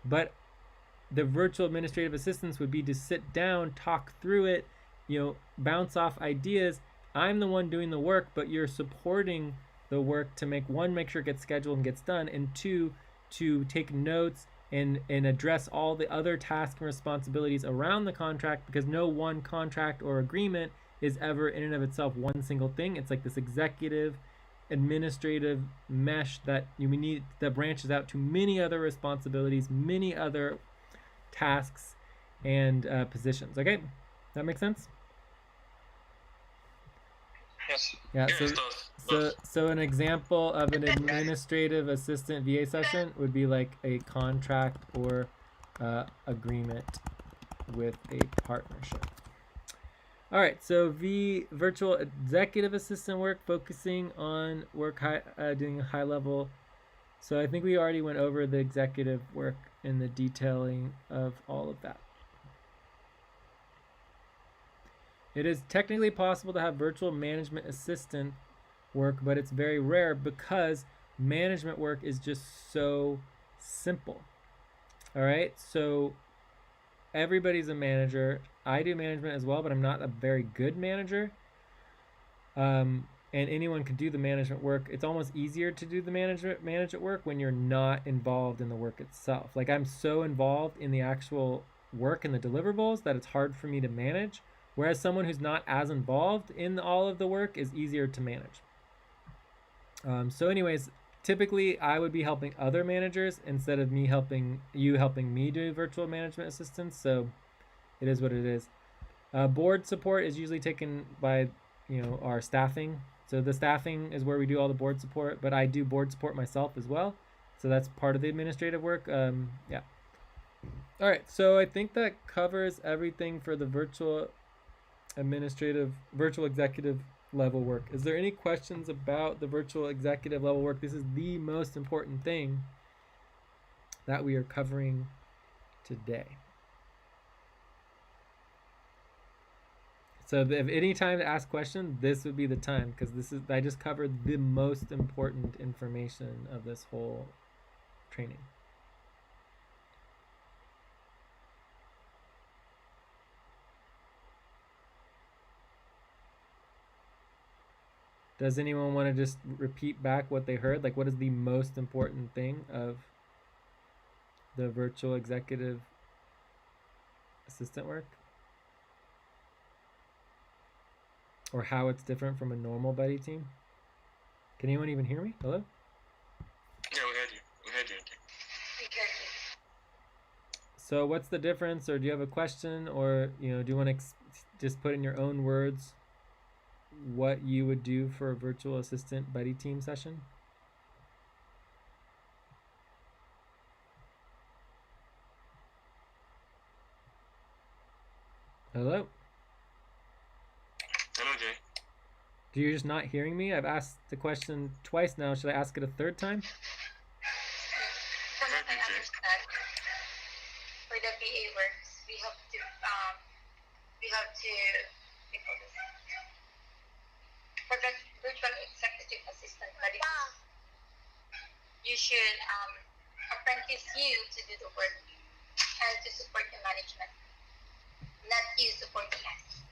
But the virtual administrative assistance would be to sit down, talk through it, bounce off ideas. I'm the one doing the work, but you're supporting the work to make sure it gets scheduled and gets done, and two, to take notes and address all the other tasks and responsibilities around the contract, because no one contract or agreement is ever in and of itself one single thing. It's like this executive administrative mesh that that branches out to many other responsibilities, many other tasks and positions. Okay, that makes sense? Yes. Yeah, Yes, it does. so an example of an administrative assistant VA session would be like a contract or agreement with a partnership. All right, so virtual executive assistant work, focusing on work doing high level. So I think we already went over the executive work and the detailing of all of that. It is technically possible to have virtual management assistant work, but it's very rare because management work is just so simple. All right, so everybody's a manager. I do management as well, but I'm not a very good manager. And anyone can do the management work. It's almost easier to do the management work when you're not involved in the work itself. Like, I'm so involved in the actual work and the deliverables that it's hard for me to manage. Whereas someone who's not as involved in all of the work is easier to manage. So anyways, typically I would be helping other managers instead of helping me do virtual management assistance. So it is what it is. Board support is usually taken by our staffing. So the staffing is where we do all the board support, but I do board support myself as well. So that's part of the administrative work. Yeah. All right. So I think that covers everything for the virtual executive level work. Is there any questions about the virtual executive level work? This is the most important thing that we are covering today. So if any time to ask questions, this would be the time, because I just covered the most important information of this whole training. Does anyone want to just repeat back what they heard? Like, what is the most important thing of the virtual executive assistant work? Or how it's different from a normal buddy team? Can anyone even hear me? Hello? Yeah, we heard you. We heard you. So what's the difference, or do you have a question, or do you want to just put in your own words what you would do for a virtual assistant buddy team session? Hello? Hello, Jay. Do you just not hearing me? I've asked the question twice now. Should I ask it a third time? From what I understand, for the VA works, we have to for the virtual executive assistant buddy, you should apprentice you to do the work and to support the management, not you supporting us.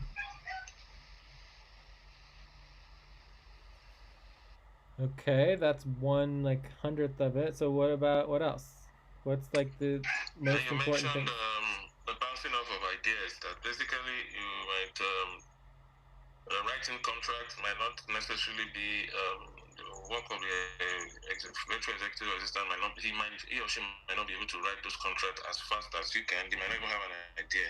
Okay, that's 1/100th of it. So what else? What's like the most You important thing? mentioned the bouncing off of ideas. That basically you might writing contracts might not necessarily be the work of the virtual executive assistant. He or she might not be able to write those contracts as fast as you can. They might not even have an idea.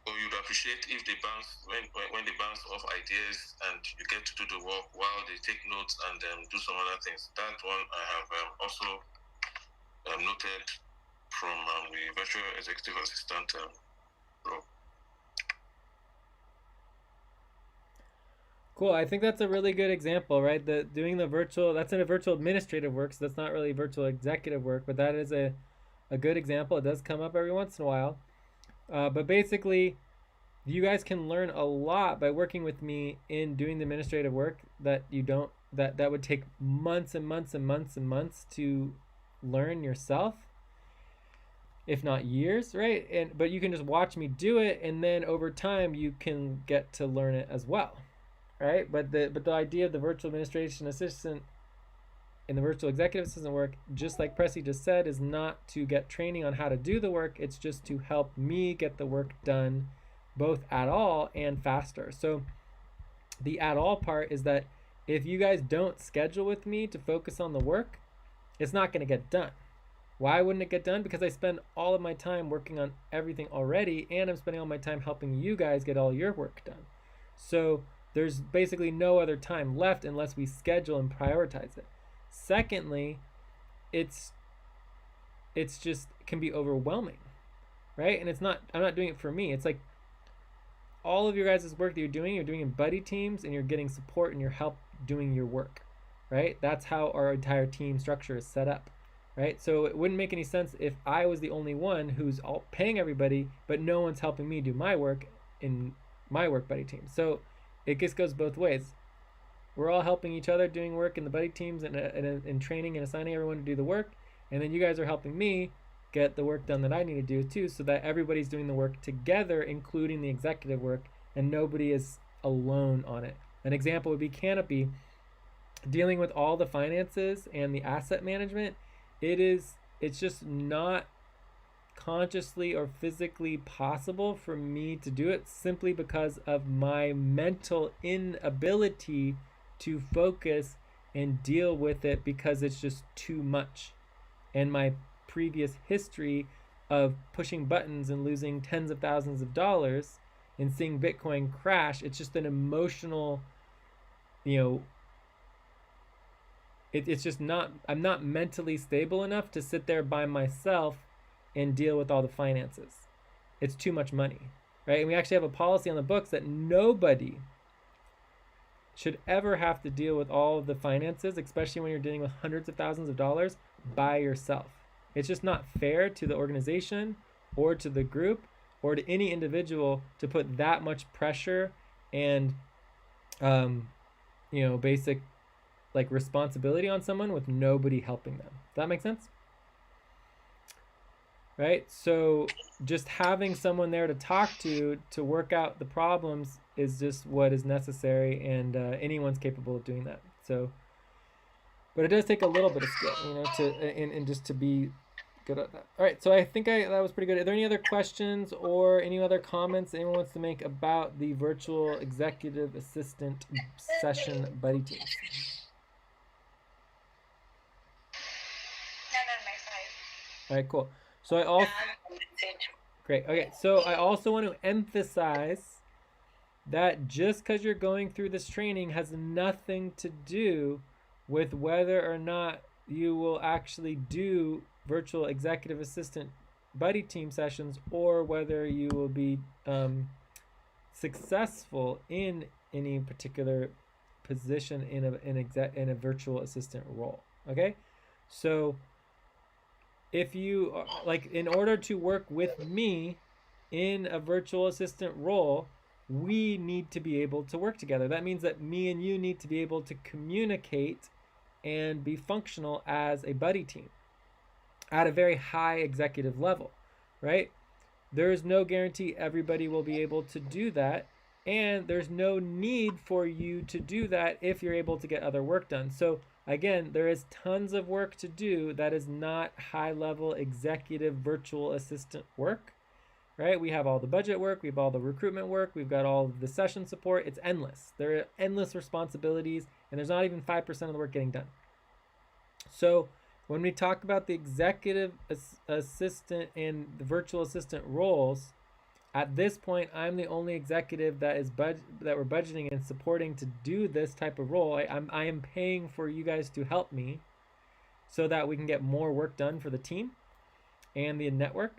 But you'd appreciate if they bounce when they bounce off ideas and you get to do the work while they take notes and do some other things. That one I have also noted from the virtual executive assistant role. Cool. I think that's a really good example, right? Doing the virtual, that's in a virtual administrative work, so that's not really virtual executive work, but that is a good example. It does come up every once in a while. But basically, you guys can learn a lot by working with me in doing the administrative work that would take months and months and months and months to learn yourself, if not years, right? But you can just watch me do it, and then over time you can get to learn it as well. Right, but the idea of the virtual administration assistant and the virtual executive assistant work, just like Pressy just said, is not to get training on how to do the work. It's just to help me get the work done, both at all and faster. So the at all part is that if you guys don't schedule with me to focus on the work, it's not going to get done. Why wouldn't it get done? Because I spend all of my time working on everything already, and I'm spending all my time helping you guys get all your work done. So there's basically no other time left unless we schedule and prioritize it. Secondly, it's just can be overwhelming, right? And I'm not doing it for me. It's like all of your guys' work that you're doing in buddy teams, and you're getting support and your help doing your work, right? That's how our entire team structure is set up, right? So it wouldn't make any sense if I was the only one who's all paying everybody, but no one's helping me do my work in my work buddy team. So it just goes both ways. We're all helping each other doing work in the buddy teams and training and assigning everyone to do the work. And then you guys are helping me get the work done that I need to do too, so that everybody's doing the work together, including the executive work, and nobody is alone on it. An example would be Canopy. Dealing with all the finances and the asset management, it's just not consciously or physically possible for me to do it, simply because of my mental inability to focus and deal with it, because it's just too much. And my previous history of pushing buttons and losing tens of thousands of dollars and seeing Bitcoin crash, it's just an emotional, it's just not, I'm not mentally stable enough to sit there by myself and deal with all the finances. It's too much money, right? And we actually have a policy on the books that nobody should ever have to deal with all of the finances, especially when you're dealing with hundreds of thousands of dollars by yourself. It's just not fair to the organization or to the group or to any individual to put that much pressure and, basic like responsibility on someone with nobody helping them. Does that make sense? Right? So just having someone there to talk to work out the problems is just what is necessary, and anyone's capable of doing that. So, but it does take a little bit of skill, and just to be good at that. All right, so I think that was pretty good. Are there any other questions or any other comments anyone wants to make about the virtual executive assistant session buddy teams? None on my side. All right, cool. So I also great. Okay, so I also want to emphasize that just because you're going through this training has nothing to do with whether or not you will actually do virtual executive assistant buddy team sessions or whether you will be successful in any particular position in a virtual assistant role. Okay, so if you in order to work with me in a virtual assistant role, we need to be able to work together. That means that me and you need to be able to communicate and be functional as a buddy team at a very high executive level, right? There is no guarantee everybody will be able to do that, and there's no need for you to do that if you're able to get other work done. So again, there is tons of work to do that is not high-level executive virtual assistant work, right? We have all the budget work, we have all the recruitment work, we've got all of the session support. It's endless. There are endless responsibilities, and there's not even 5% of the work getting done. So when we talk about the executive assistant and the virtual assistant roles, at this point, I'm the only executive that is that we're budgeting and supporting to do this type of role. I am paying for you guys to help me so that we can get more work done for the team and the network,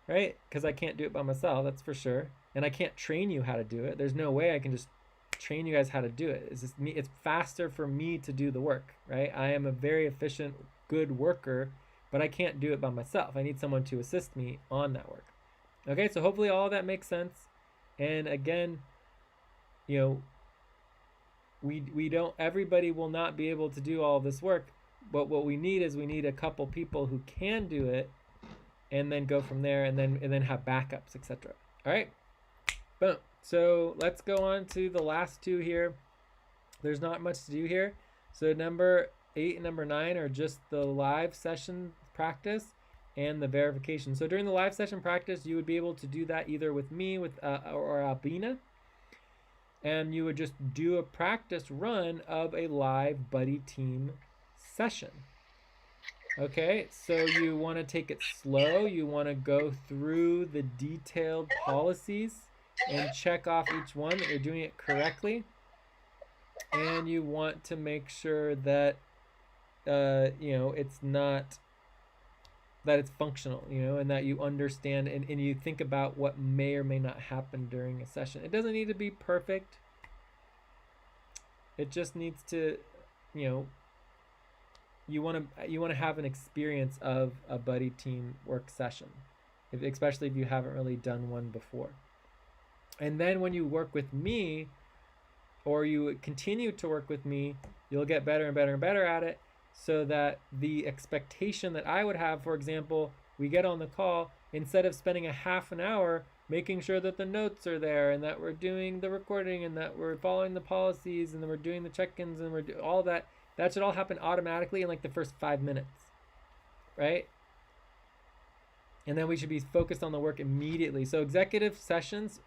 right? Because I can't do it by myself, that's for sure. And I can't train you how to do it. There's no way I can just train you guys how to do it. It's just me. It's faster for me to do the work, right? I am a very efficient, good worker, but I can't do it by myself. I need someone to assist me on that work. Okay, so hopefully all of that makes sense. And again, everybody will not be able to do all this work, but what we need is a couple people who can do it and then go from there and then have backups, etc. All right, boom. So let's go on to the last two here. There's not much to do here. So number 8 and number 9 are just the live session practice and the verification. So during the live session practice, you would be able to do that either with me or Albina, and you would just do a practice run of a live buddy team session. Okay, so you want to take it slow. You want to go through the detailed policies and check off each one that you're doing it correctly, and you want to make sure that it's not that it's functional, and that you understand and you think about what may or may not happen during a session. It doesn't need to be perfect. It just needs to, you want to have an experience of a buddy team work session, especially if you haven't really done one before. And then when you work with me, or you continue to work with me, you'll get better and better and better at it, so that the expectation that I would have, for example, we get on the call, instead of spending a half an hour making sure that the notes are there and that we're doing the recording and that we're following the policies and then we're doing the check-ins and we're all that should all happen automatically in like the first 5 minutes, right? And then we should be focused on the work immediately. So executive sessions,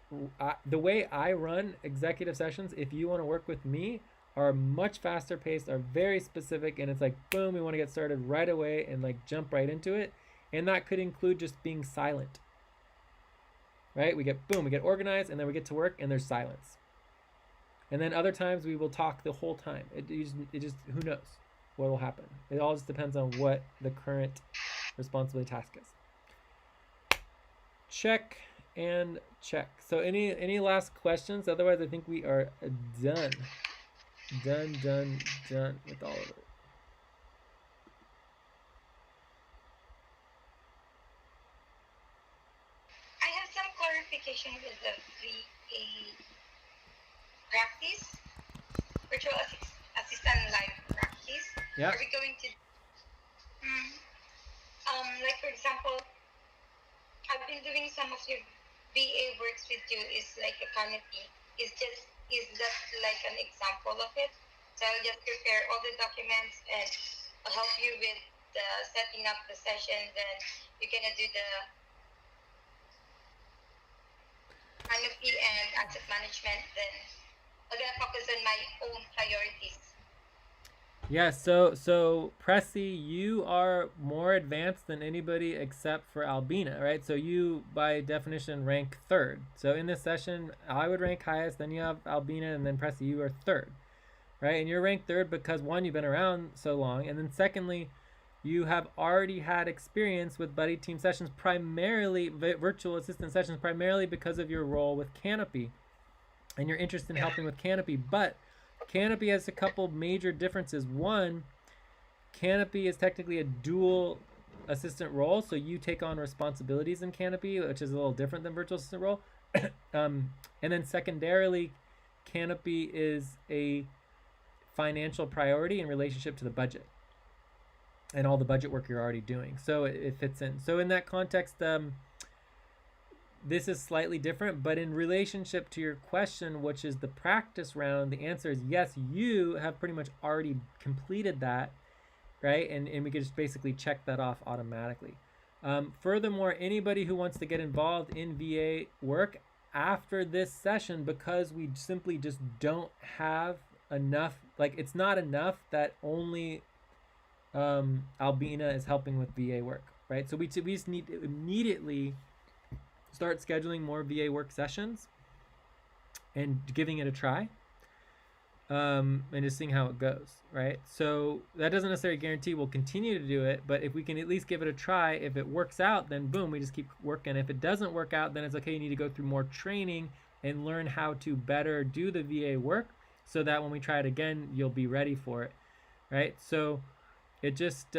the way I run executive sessions, if you want to work with me, are much faster paced, are very specific, and it's like, boom, we want to get started right away and like jump right into it. And that could include just being silent, right? We get organized, and then we get to work and there's silence. And then other times we will talk the whole time. It just who knows what will happen. It all just depends on what the current responsibility task is. Check and check. So any last questions? Otherwise, I think we are done. done with all of it. I have some clarification with the VA practice, virtual assistant live practice. Yeah. Are we going to, like for example, I've been doing some of your VA works with you is like a canopy. Is that like an example of it? So I'll just prepare all the documents and I'll help you with the setting up the session. Then you're gonna do the canopy and asset management. Then I'm gonna focus on my own priorities. Yeah, so Pressy, you are more advanced than anybody except for Albina, right? So you, by definition, rank third. So in this session, I would rank highest, then you have Albina, and then Pressy, you are third, right? And you're ranked third because, one, you've been around so long, and then secondly, you have already had experience with buddy team sessions, primarily virtual assistant sessions, primarily because of your role with Canopy and your interest in helping with Canopy. But Canopy has a couple major differences. One, Canopy is technically a dual assistant role, so you take on responsibilities in Canopy, which is a little different than virtual assistant role. And then secondarily, Canopy is a financial priority in relationship to the budget and all the budget work you're already doing. So it fits in. So in that context, this is slightly different, but in relationship to your question, which is the practice round, the answer is yes, you have pretty much already completed that, right? And we could just basically check that off automatically. Furthermore, anybody who wants to get involved in VA work after this session, because we simply just don't have enough, like it's not enough that only Albina is helping with VA work, right? So we just need to immediately start scheduling more VA work sessions and giving it a try, and just seeing how it goes, right? So that doesn't necessarily guarantee we'll continue to do it, but if we can at least give it a try, if it works out, then boom, we just keep working. If it doesn't work out, then it's okay, you need to go through more training and learn how to better do the VA work so that when we try it again, you'll be ready for it, right? So it just,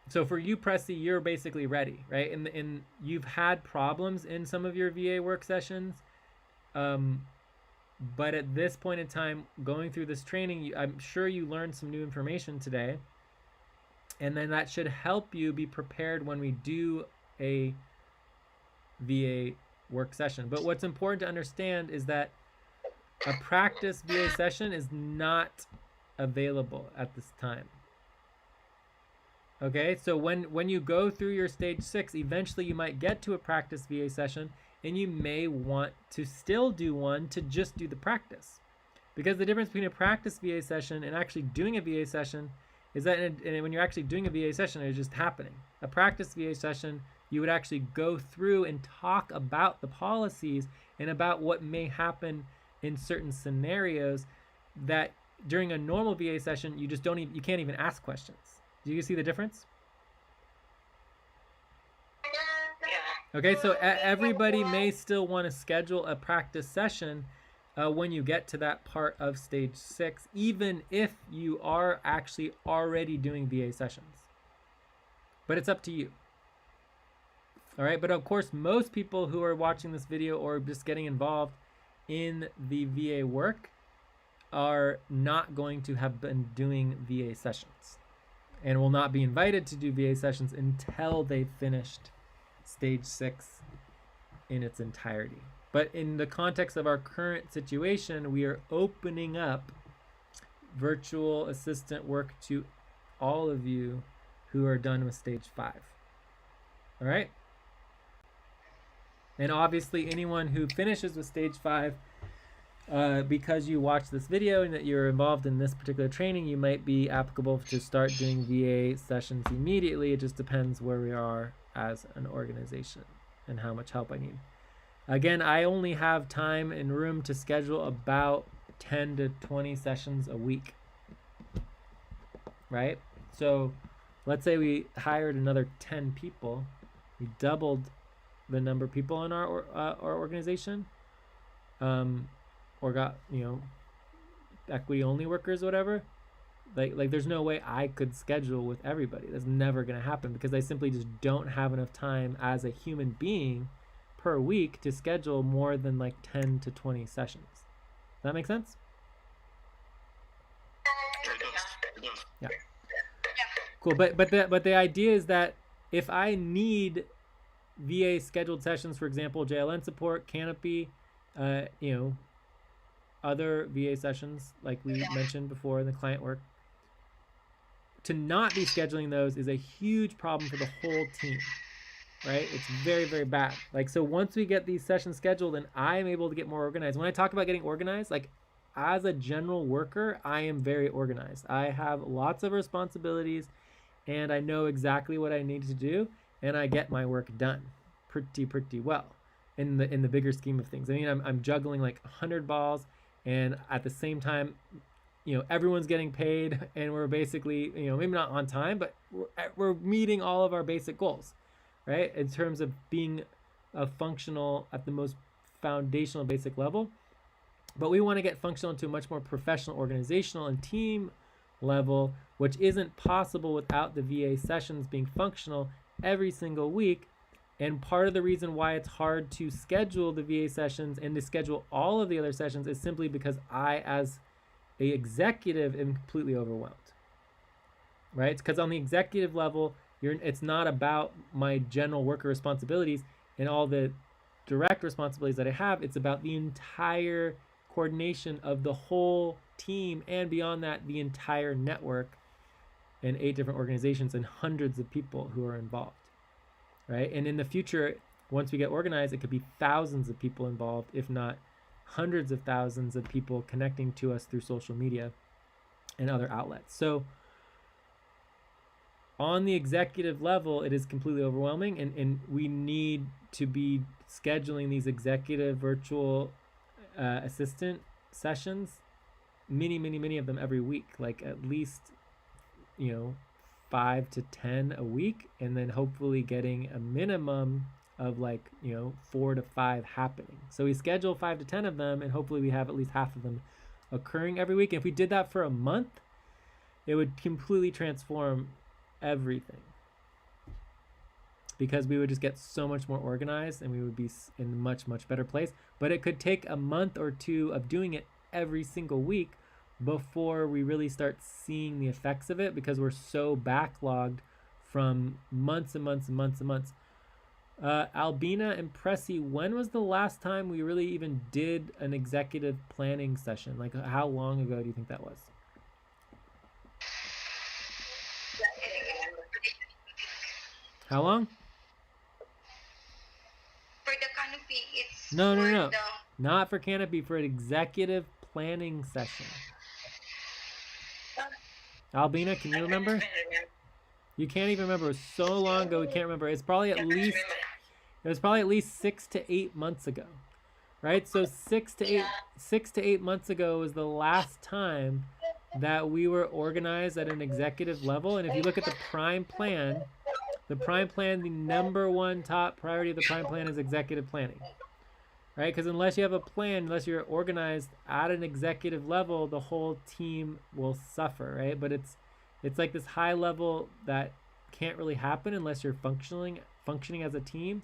so for you, Pressy, you're basically ready, right? And you've had problems in some of your VA work sessions, but at this point in time, going through this training, I'm sure you learned some new information today, and then that should help you be prepared when we do a VA work session. But what's important to understand is that a practice VA session is not available at this time. Okay, so when you go through your stage 6, eventually you might get to a practice VA session, and you may want to still do one to just do the practice. Because the difference between a practice VA session and actually doing a VA session is that when you're actually doing a VA session, it's just happening. A practice VA session, you would actually go through and talk about the policies and about what may happen in certain scenarios that during a normal VA session, you just you can't even ask questions. Do you see the difference? Yeah. Okay, so everybody may still want to schedule a practice session when you get to that part of stage 6, even if you are actually already doing VA sessions. But it's up to you. All right, but of course, most people who are watching this video or just getting involved in the VA work are not going to have been doing VA sessions and will not be invited to do VA sessions until they've finished stage 6 in its entirety. But in the context of our current situation, we are opening up virtual assistant work to all of you who are done with stage 5. All right? And obviously anyone who finishes with stage 5, because you watched this video and that you're involved in this particular training, you might be applicable to start doing VA sessions immediately. It just depends where we are as an organization and how much help I need. Again, I only have time and room to schedule about 10 to 20 sessions a week, right? So let's say we hired another 10 people. We doubled the number of people in our organization, or got equity only workers or whatever, like there's no way I could schedule with everybody. That's never going to happen because I simply just don't have enough time as a human being per week to schedule more than like 10 to 20 sessions. Does that make sense? Yeah. Cool. But the idea is that if I need VA scheduled sessions, for example, JLN support, Canopy, other VA sessions like we mentioned before in the client work, to not be scheduling those is a huge problem for the whole team, right? It's very, very bad. Like, so once we get these sessions scheduled and I'm able to get more organized, when I talk about getting organized, like as a general worker, I am very organized. I have lots of responsibilities and I know exactly what I need to do and I get my work done pretty well in the bigger scheme of things. I mean, I'm juggling like 100 balls and at the same time, everyone's getting paid and we're basically, maybe not on time, but we're meeting all of our basic goals, right? In terms of being a functional at the most foundational basic level. But we want to get functional to a much more professional organizational and team level, which isn't possible without the VA sessions being functional every single week. And part of the reason why it's hard to schedule the VA sessions and to schedule all of the other sessions is simply because I, as a executive, am completely overwhelmed, right? It's because on the executive level, it's not about my general worker responsibilities and all the direct responsibilities that I have. It's about the entire coordination of the whole team and beyond that, the entire network and 8 different organizations and hundreds of people who are involved, right? And in the future, once we get organized, it could be thousands of people involved, if not hundreds of thousands of people connecting to us through social media and other outlets. So on the executive level, it is completely overwhelming, and we need to be scheduling these executive virtual assistant sessions, many of them every week, like at least 5 to 10 a week, and then hopefully getting a minimum of 4 to 5 happening. So we schedule 5 to 10 of them, and hopefully we have at least half of them occurring every week. And if we did that for a month, it would completely transform everything, because we would just get so much more organized and we would be in a much better place. But it could take a month or two of doing it every single week before we really start seeing the effects of it, because we're so backlogged from months and months. Albina and Pressy, when was the last time we really even did an executive planning session? Like, how long ago do you think that was? How long? For the Canopy, it's no. Not for Canopy, for an executive planning session. Albina, can you remember? You can't even remember. It was so long ago, we can't remember. It was probably at least 6 to 8 months ago, right? So 6 to 8 months ago was the last time that we were organized at an executive level. And if you look at the Prime Plan, the number one top priority of the Prime Plan is executive planning, right? Because unless you have a plan, unless you're organized at an executive level, the whole team will suffer, right? But it's like this high level that can't really happen unless you're functioning as a team.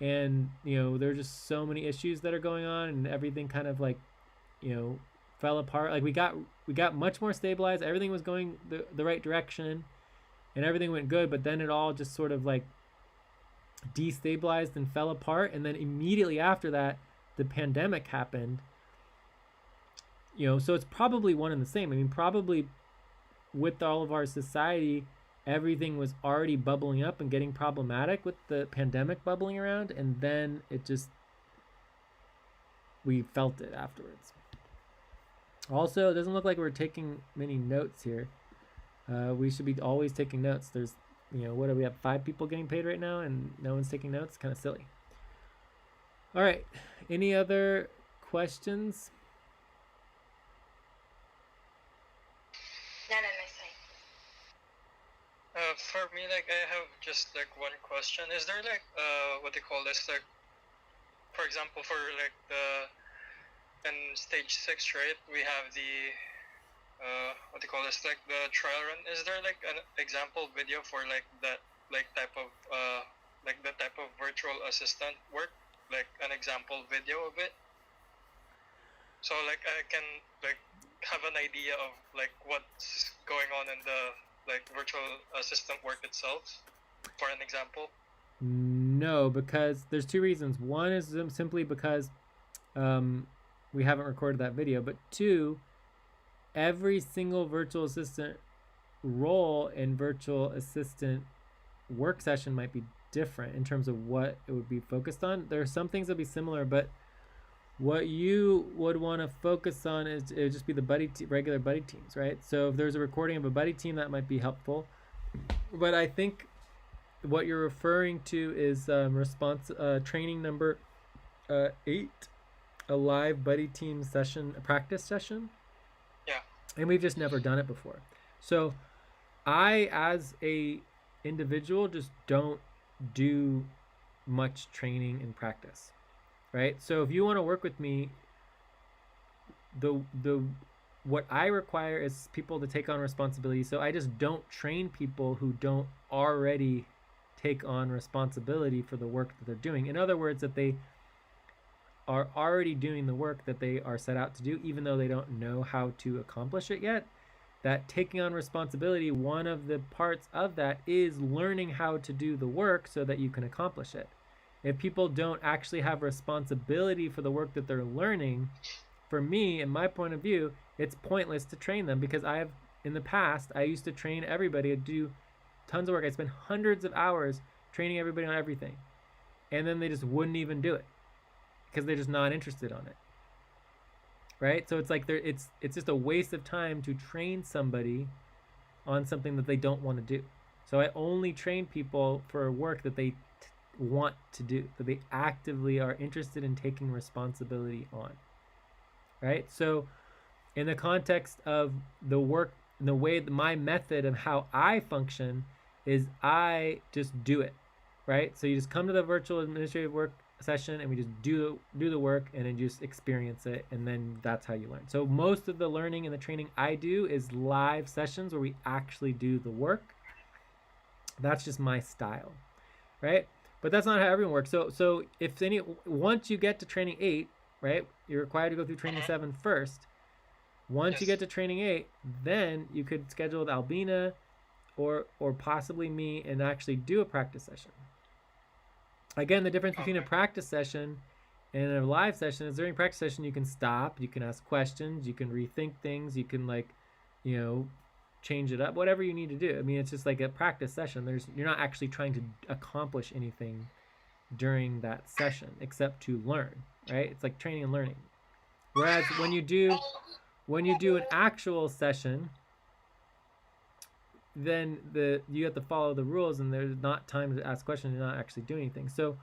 And there are just so many issues that are going on, and everything kind of fell apart. Like we got much more stabilized. Everything was going the right direction, and everything went good. But then it all just sort of destabilized and fell apart. And then immediately after that, the pandemic happened. So it's probably one and the same. I mean, probably with all of our society, everything was already bubbling up and getting problematic with the pandemic bubbling around, and then we felt it afterwards. Also, it doesn't look like we're taking many notes here. We should be always taking notes. There's, what do we have? 5 people getting paid right now, and no one's taking notes? Kind of silly. All right. Any other questions? None on my side. For me, I have just one question. Is there what they call this, for example, for in stage 6, right? We have the what do you call this, like the trial run, is there like an example video for like that, like type of like the type of virtual assistant work, like an example video of it, so like I can like have an idea of like what's going on in the like virtual assistant work itself, for an example? No, because there's two reasons. One is simply because we haven't recorded that video, but two, every single virtual assistant role and virtual assistant work session might be different in terms of what it would be focused on. There are some things that will be similar, but what you would want to focus on is it would just be the regular buddy teams, right? So if there's a recording of a buddy team, that might be helpful. But I think what you're referring to is training number 8, a live buddy team session, a practice session. Yeah. And we've just never done it before. So I, as a individual, just don't do much training and practice, right? So if you want to work with me, what I require is people to take on responsibility. So I just don't train people who don't already take on responsibility for the work that they're doing. In other words, that they are already doing the work that they are set out to do, even though they don't know how to accomplish it yet. That taking on responsibility, one of the parts of that is learning how to do the work so that you can accomplish it. If people don't actually have responsibility for the work that they're learning, for me, in my point of view, it's pointless to train them, because in the past, I used to train everybody to do tons of work. I spent hundreds of hours training everybody on everything, and then they just wouldn't even do it because they're just not interested on it, right? So it's like it's just a waste of time to train somebody on something that they don't want to do. So I only train people for work that they want to do, that they actively are interested in taking responsibility on, right? So in the context of the work, the way my method of how I function is I just do it, right? So you just come to the virtual administrative work session and we just do the work and then just experience it, and then that's how you learn. So most of the learning and the training I do is live sessions where we actually do the work. That's just my style, right? But that's not how everyone works. So once you get to training 8, right, you're required to go through training 7 first. Once you get to training 8, then you could schedule with Albina or possibly me and actually do a practice session. Again, the difference between a practice session and a live session is during practice session you can stop, you can ask questions, you can rethink things, you can change it up, whatever you need to do. I mean, it's just like a practice session. You're not actually trying to accomplish anything during that session except to learn, right? It's like training and learning. Whereas when you do an actual session, then you have to follow the rules, and there's not time to ask questions. You're not actually doing anything. So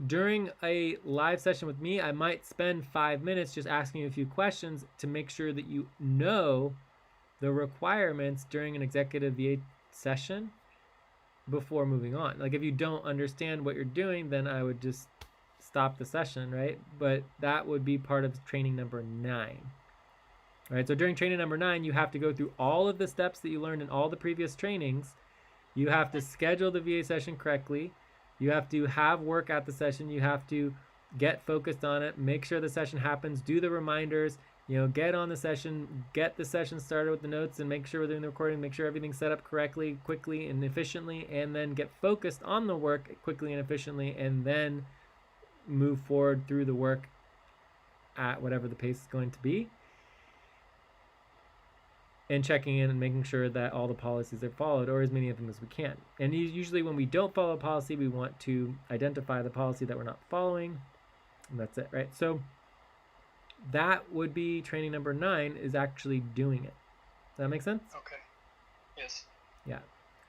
during a live session with me, I might spend 5 minutes just asking you a few questions to make sure that you know the requirements during an executive VA session before moving on. Like if you don't understand what you're doing, then I would just stop the session, right? But that would be part of training number 9. Right, so during training number 9, you have to go through all of the steps that you learned in all the previous trainings. You have to schedule the VA session correctly. You have to have work at the session. You have to get focused on it, make sure the session happens, do the reminders, get on the session, get the session started with the notes, and make sure we're doing the recording, make sure everything's set up correctly, quickly, and efficiently, and then get focused on the work quickly and efficiently, and then move forward through the work at whatever the pace is going to be. And checking in and making sure that all the policies are followed, or as many of them as we can. And usually when we don't follow a policy, we want to identify the policy that we're not following, and that's it, right? So that would be training number 9, is actually doing it. Does that make sense? Okay. Yes. Yeah.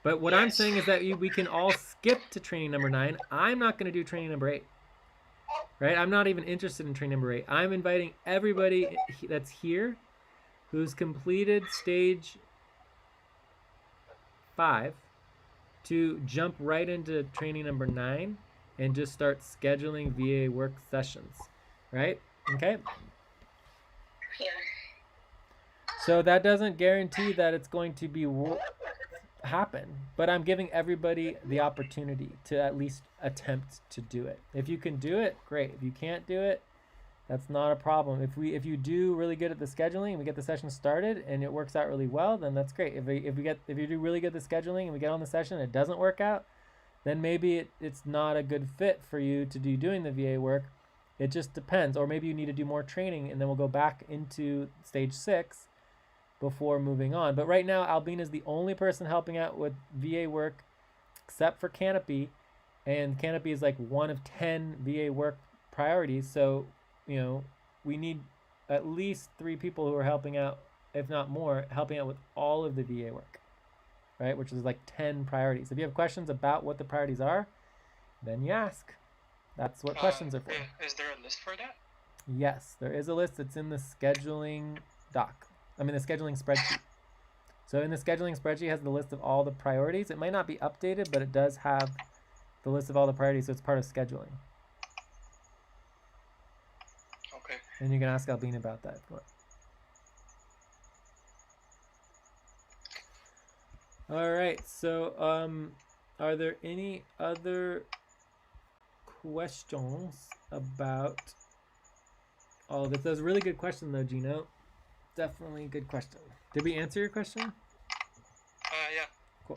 But what I'm saying is that we can all skip to training number 9. I'm not going to do training number 8. Right? I'm not even interested in training number 8. I'm inviting everybody that's here who's completed stage 5 to jump right into training number 9 and just start scheduling VA work sessions, right? Okay? Yeah. So that doesn't guarantee that it's going to be happen, but I'm giving everybody the opportunity to at least attempt to do it. If you can do it, great. If you can't do it, that's not a problem. If you do really good at the scheduling and we get the session started and it works out really well, then that's great. If you do really good at the scheduling and we get on the session and it doesn't work out, then maybe it's not a good fit for you to do doing the VA work. It just depends. Or maybe you need to do more training and then we'll go back into stage 6 before moving on. But right now, Albina is the only person helping out with VA work except for Canopy. And Canopy is like one of 10 VA work priorities. So, we need at least 3 people who are helping out, if not more, helping out with all of the VA work, right? Which is like 10 priorities. If you have questions about what the priorities are, then you ask. That's what questions are for. Is there a list for that? Yes, there is a list. It's in the scheduling the scheduling spreadsheet. So in the scheduling spreadsheet has the list of all the priorities. It might not be updated, but it does have the list of all the priorities, so it's part of scheduling. Okay. And you can ask Albina about that if you want. All right, so are there any other questions about all of this? That was a really good question though, Gino. Definitely a good question. Did we answer your question? Yeah. Cool.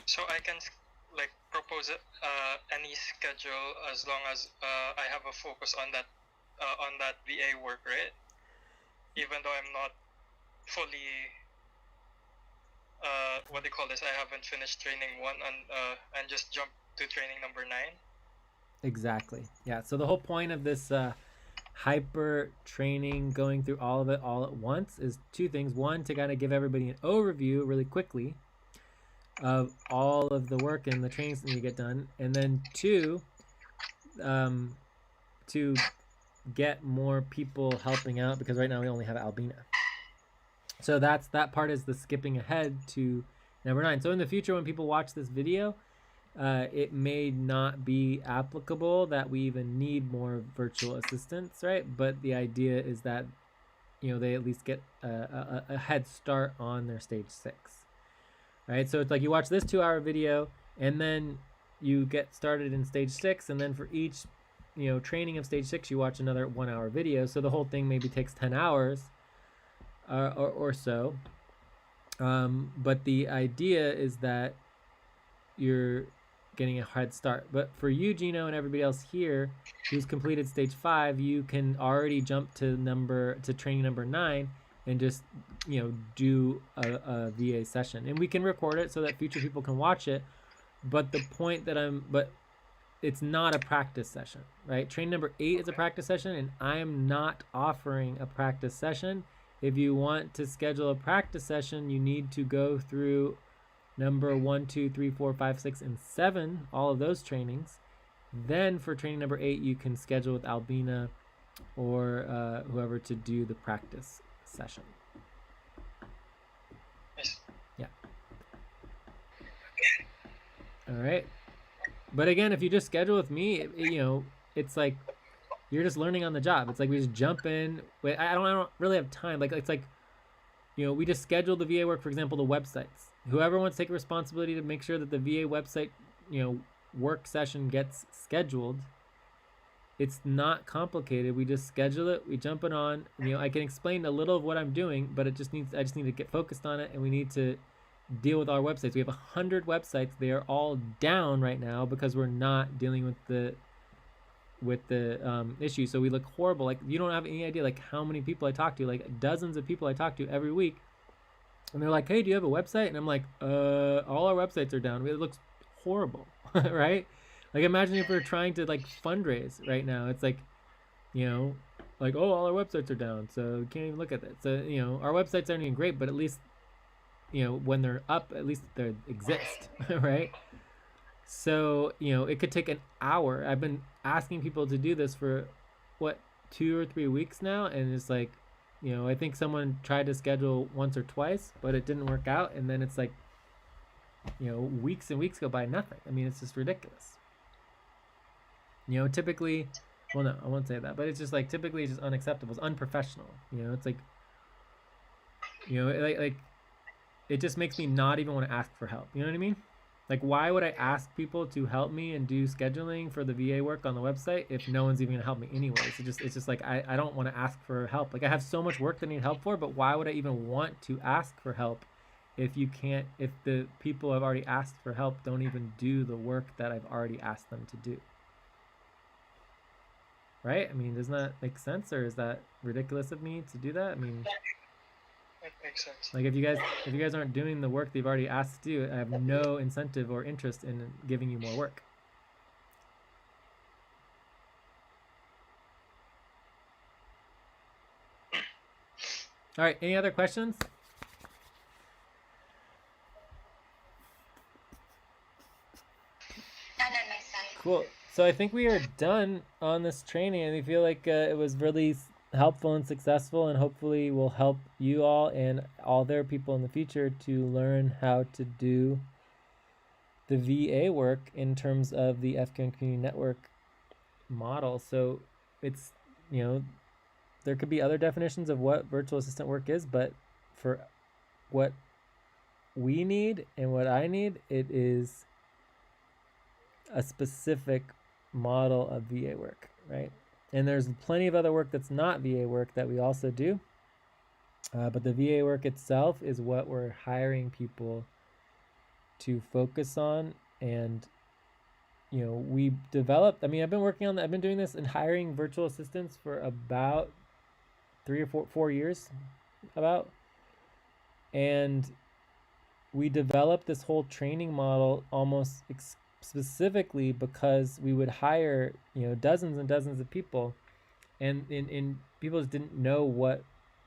So I can propose any schedule as long as I have a focus on that VA work, right? Even though I'm not fully what do you call this? I haven't finished training 1 and just jumped to training number 9. Exactly. Yeah. So the whole point of this hyper training, going through all of it all at once, is 2 things. 1, to kind of give everybody an overview really quickly of all of the work and the trainings that you get done, and then 2, to get more people helping out, because right now we only have Albina. So that part is the skipping ahead to number 9. So in the future, when people watch this video, it may not be applicable that we even need more virtual assistants, right? But the idea is that they at least get a head start on their stage 6, right? So it's like you watch this 2-hour video and then you get started in stage 6, and then for each training of stage 6 you watch another 1-hour video. So the whole thing maybe takes 10 hours or so, but the idea is that you're getting a head start. But for you, Gino, and everybody else here who's completed stage 5, you can already jump to training number 9 and just do a VA session, and we can record it so that future people can watch it. But the point that it's not a practice session, right? Training number 8 is a practice session, and I am not offering a practice session. If you want to schedule a practice session, you need to go through number 1, 2, 3, 4, 5, 6, and 7, all of those trainings. Then for training number 8, you can schedule with Albina or whoever to do the practice session. Yes. Yeah. All right. But again, if you just schedule with me, it's like you're just learning on the job. It's like we just jump in. Wait, I don't really have time. It's like we just schedule the VA work, for example, the websites. Whoever wants to take responsibility to make sure that the VA website, work session gets scheduled. It's not complicated. We just schedule it. We jump it on. I can explain a little of what I'm doing, but I just need to get focused on it, and we need to deal with our websites. We have 100 websites. They are all down right now because we're not dealing with the issue. So we look horrible. You don't have any idea how many people I talk to, dozens of people I talk to every week. And they're like, hey, do you have a website? And I'm like, all our websites are down. It looks horrible, right? Imagine if we're trying to fundraise right now. It's oh, all our websites are down, so we can't even look at that. So, our websites aren't even great, but at least, when they're up, at least they exist, right? So, it could take an hour. I've been asking people to do this for, 2 or 3 weeks now, and it's I think someone tried to schedule once or twice, but it didn't work out, and then it's weeks and weeks go by, nothing. I mean, it's just ridiculous. Typically, well, no, I won't say that, but it's just like typically it's just unacceptable. It's unprofessional. It's like, like it just makes me not even want to ask for help. You know what I mean? Like, why would I ask people to help me and do scheduling for the VA work on the website if no one's even gonna help me anyways? It's just like I don't want to ask for help. Like, I have so much work that I need help for, but why would I even want to ask for help if the people I've already asked for help don't even do the work that I've already asked them to do? Right? I mean, doesn't that make sense, or is that ridiculous of me to do that? I mean, It makes sense. like, if you guys aren't doing the work they've already asked to do, I have no incentive or interest in giving you more work. All right, any other questions? None on my side. Cool. So I think we are done on this training, and I feel like it was really helpful and successful, and hopefully will help you all and all their people in the future to learn how to do the VA work in terms of the FQN Community Network model. So it's, there could be other definitions of what virtual assistant work is, but for what we need and what I need, it is a specific model of VA work, right? And there's plenty of other work that's not VA work that we also do. But the VA work itself is what we're hiring people to focus on. And, we developed, I've been doing this and hiring virtual assistants for about 3 or 4 years, and we developed this whole training model almost specifically because we would hire, dozens and dozens of people, and people just didn't know what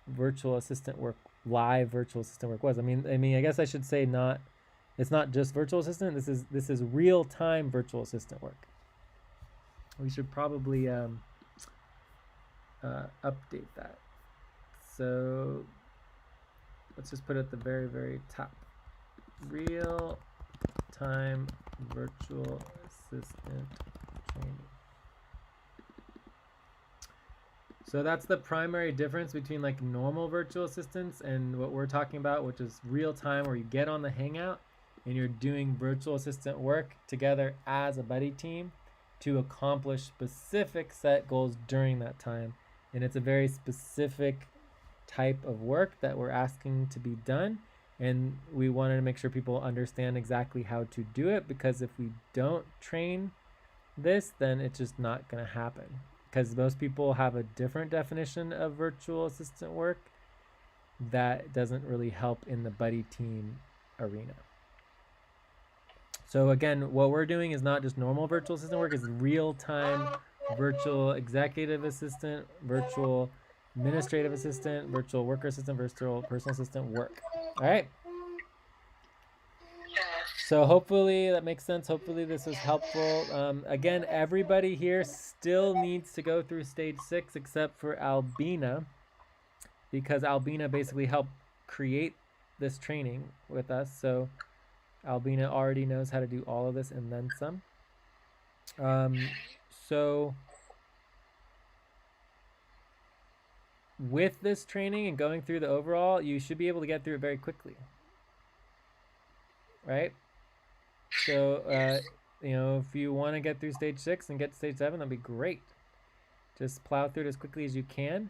virtual assistant work, live virtual assistant work was. I mean, I guess I should say it's not just virtual assistant. This is real time virtual assistant work. We should probably update that. So let's just put it at the very, very top. Real time virtual assistant training. So that's the primary difference between like normal virtual assistants and what we're talking about, which is real time, where you get on the Hangout and you're doing virtual assistant work together as a buddy team to accomplish specific set goals during that time. And it's a very specific type of work that we're asking to be done. And we wanted to make sure people understand exactly how to do it, because if we don't train this, then it's just not going to happen. Because most people have a different definition of virtual assistant work that doesn't really help in the buddy team arena. So again, what we're doing is not just normal virtual assistant work, it's real-time virtual executive assistant, virtual administrative assistant, virtual worker assistant, virtual personal assistant work. All right. So hopefully that makes sense. Hopefully this was helpful. Again, everybody here still needs to go through stage 6 except for Albina, because Albina basically helped create this training with us. So Albina already knows how to do all of this and then some. So with this training and going through the overall, you should be able to get through it very quickly, right? So, if you want to get through stage 6 and get to stage 7, that'd be great. Just plow through it as quickly as you can.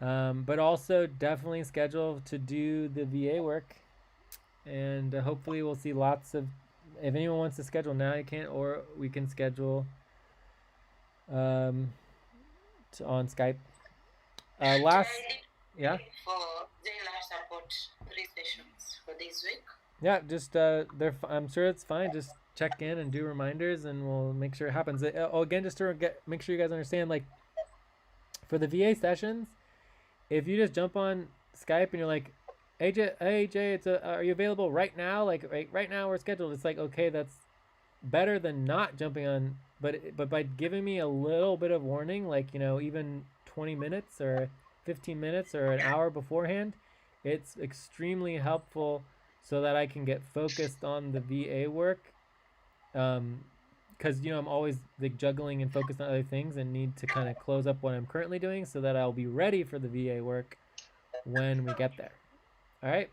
But also definitely schedule to do the VA work. And hopefully we'll see lots of, if anyone wants to schedule now, you can, or we can schedule on Skype. Yeah. For JLab support 3 sessions for this week. Yeah, just I'm sure it's fine. Just check in and do reminders, and we'll make sure it happens. Again, just to make sure you guys understand, like for the VA sessions, if you just jump on Skype and you're like, hey Jay, are you available right now? Like right now we're scheduled. It's like, okay, that's better than not jumping on. But by giving me a little bit of warning, like even 20 minutes or 15 minutes or an hour beforehand, it's extremely helpful so that I can get focused on the VA work. Because I'm always like juggling and focused on other things and need to kind of close up what I'm currently doing so that I'll be ready for the VA work when we get there. All right.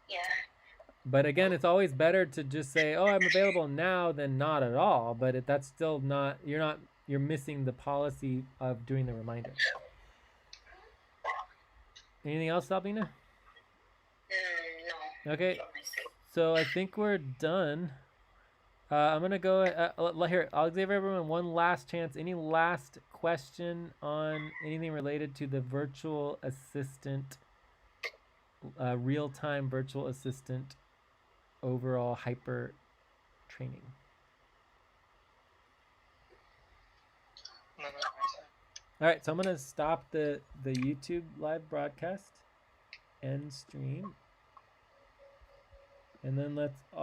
Yeah. But again, it's always better to just say, "Oh, I'm available now," than not at all. But that's still not. You're missing the policy of doing the reminder. Anything else, Albina? No. Okay. So I think we're done. I'm gonna go here. I'll give everyone one last chance. Any last question on anything related to the virtual assistant, real-time virtual assistant, overall hyper training? No, All right, so I'm gonna stop the YouTube live broadcast, end stream, and then let's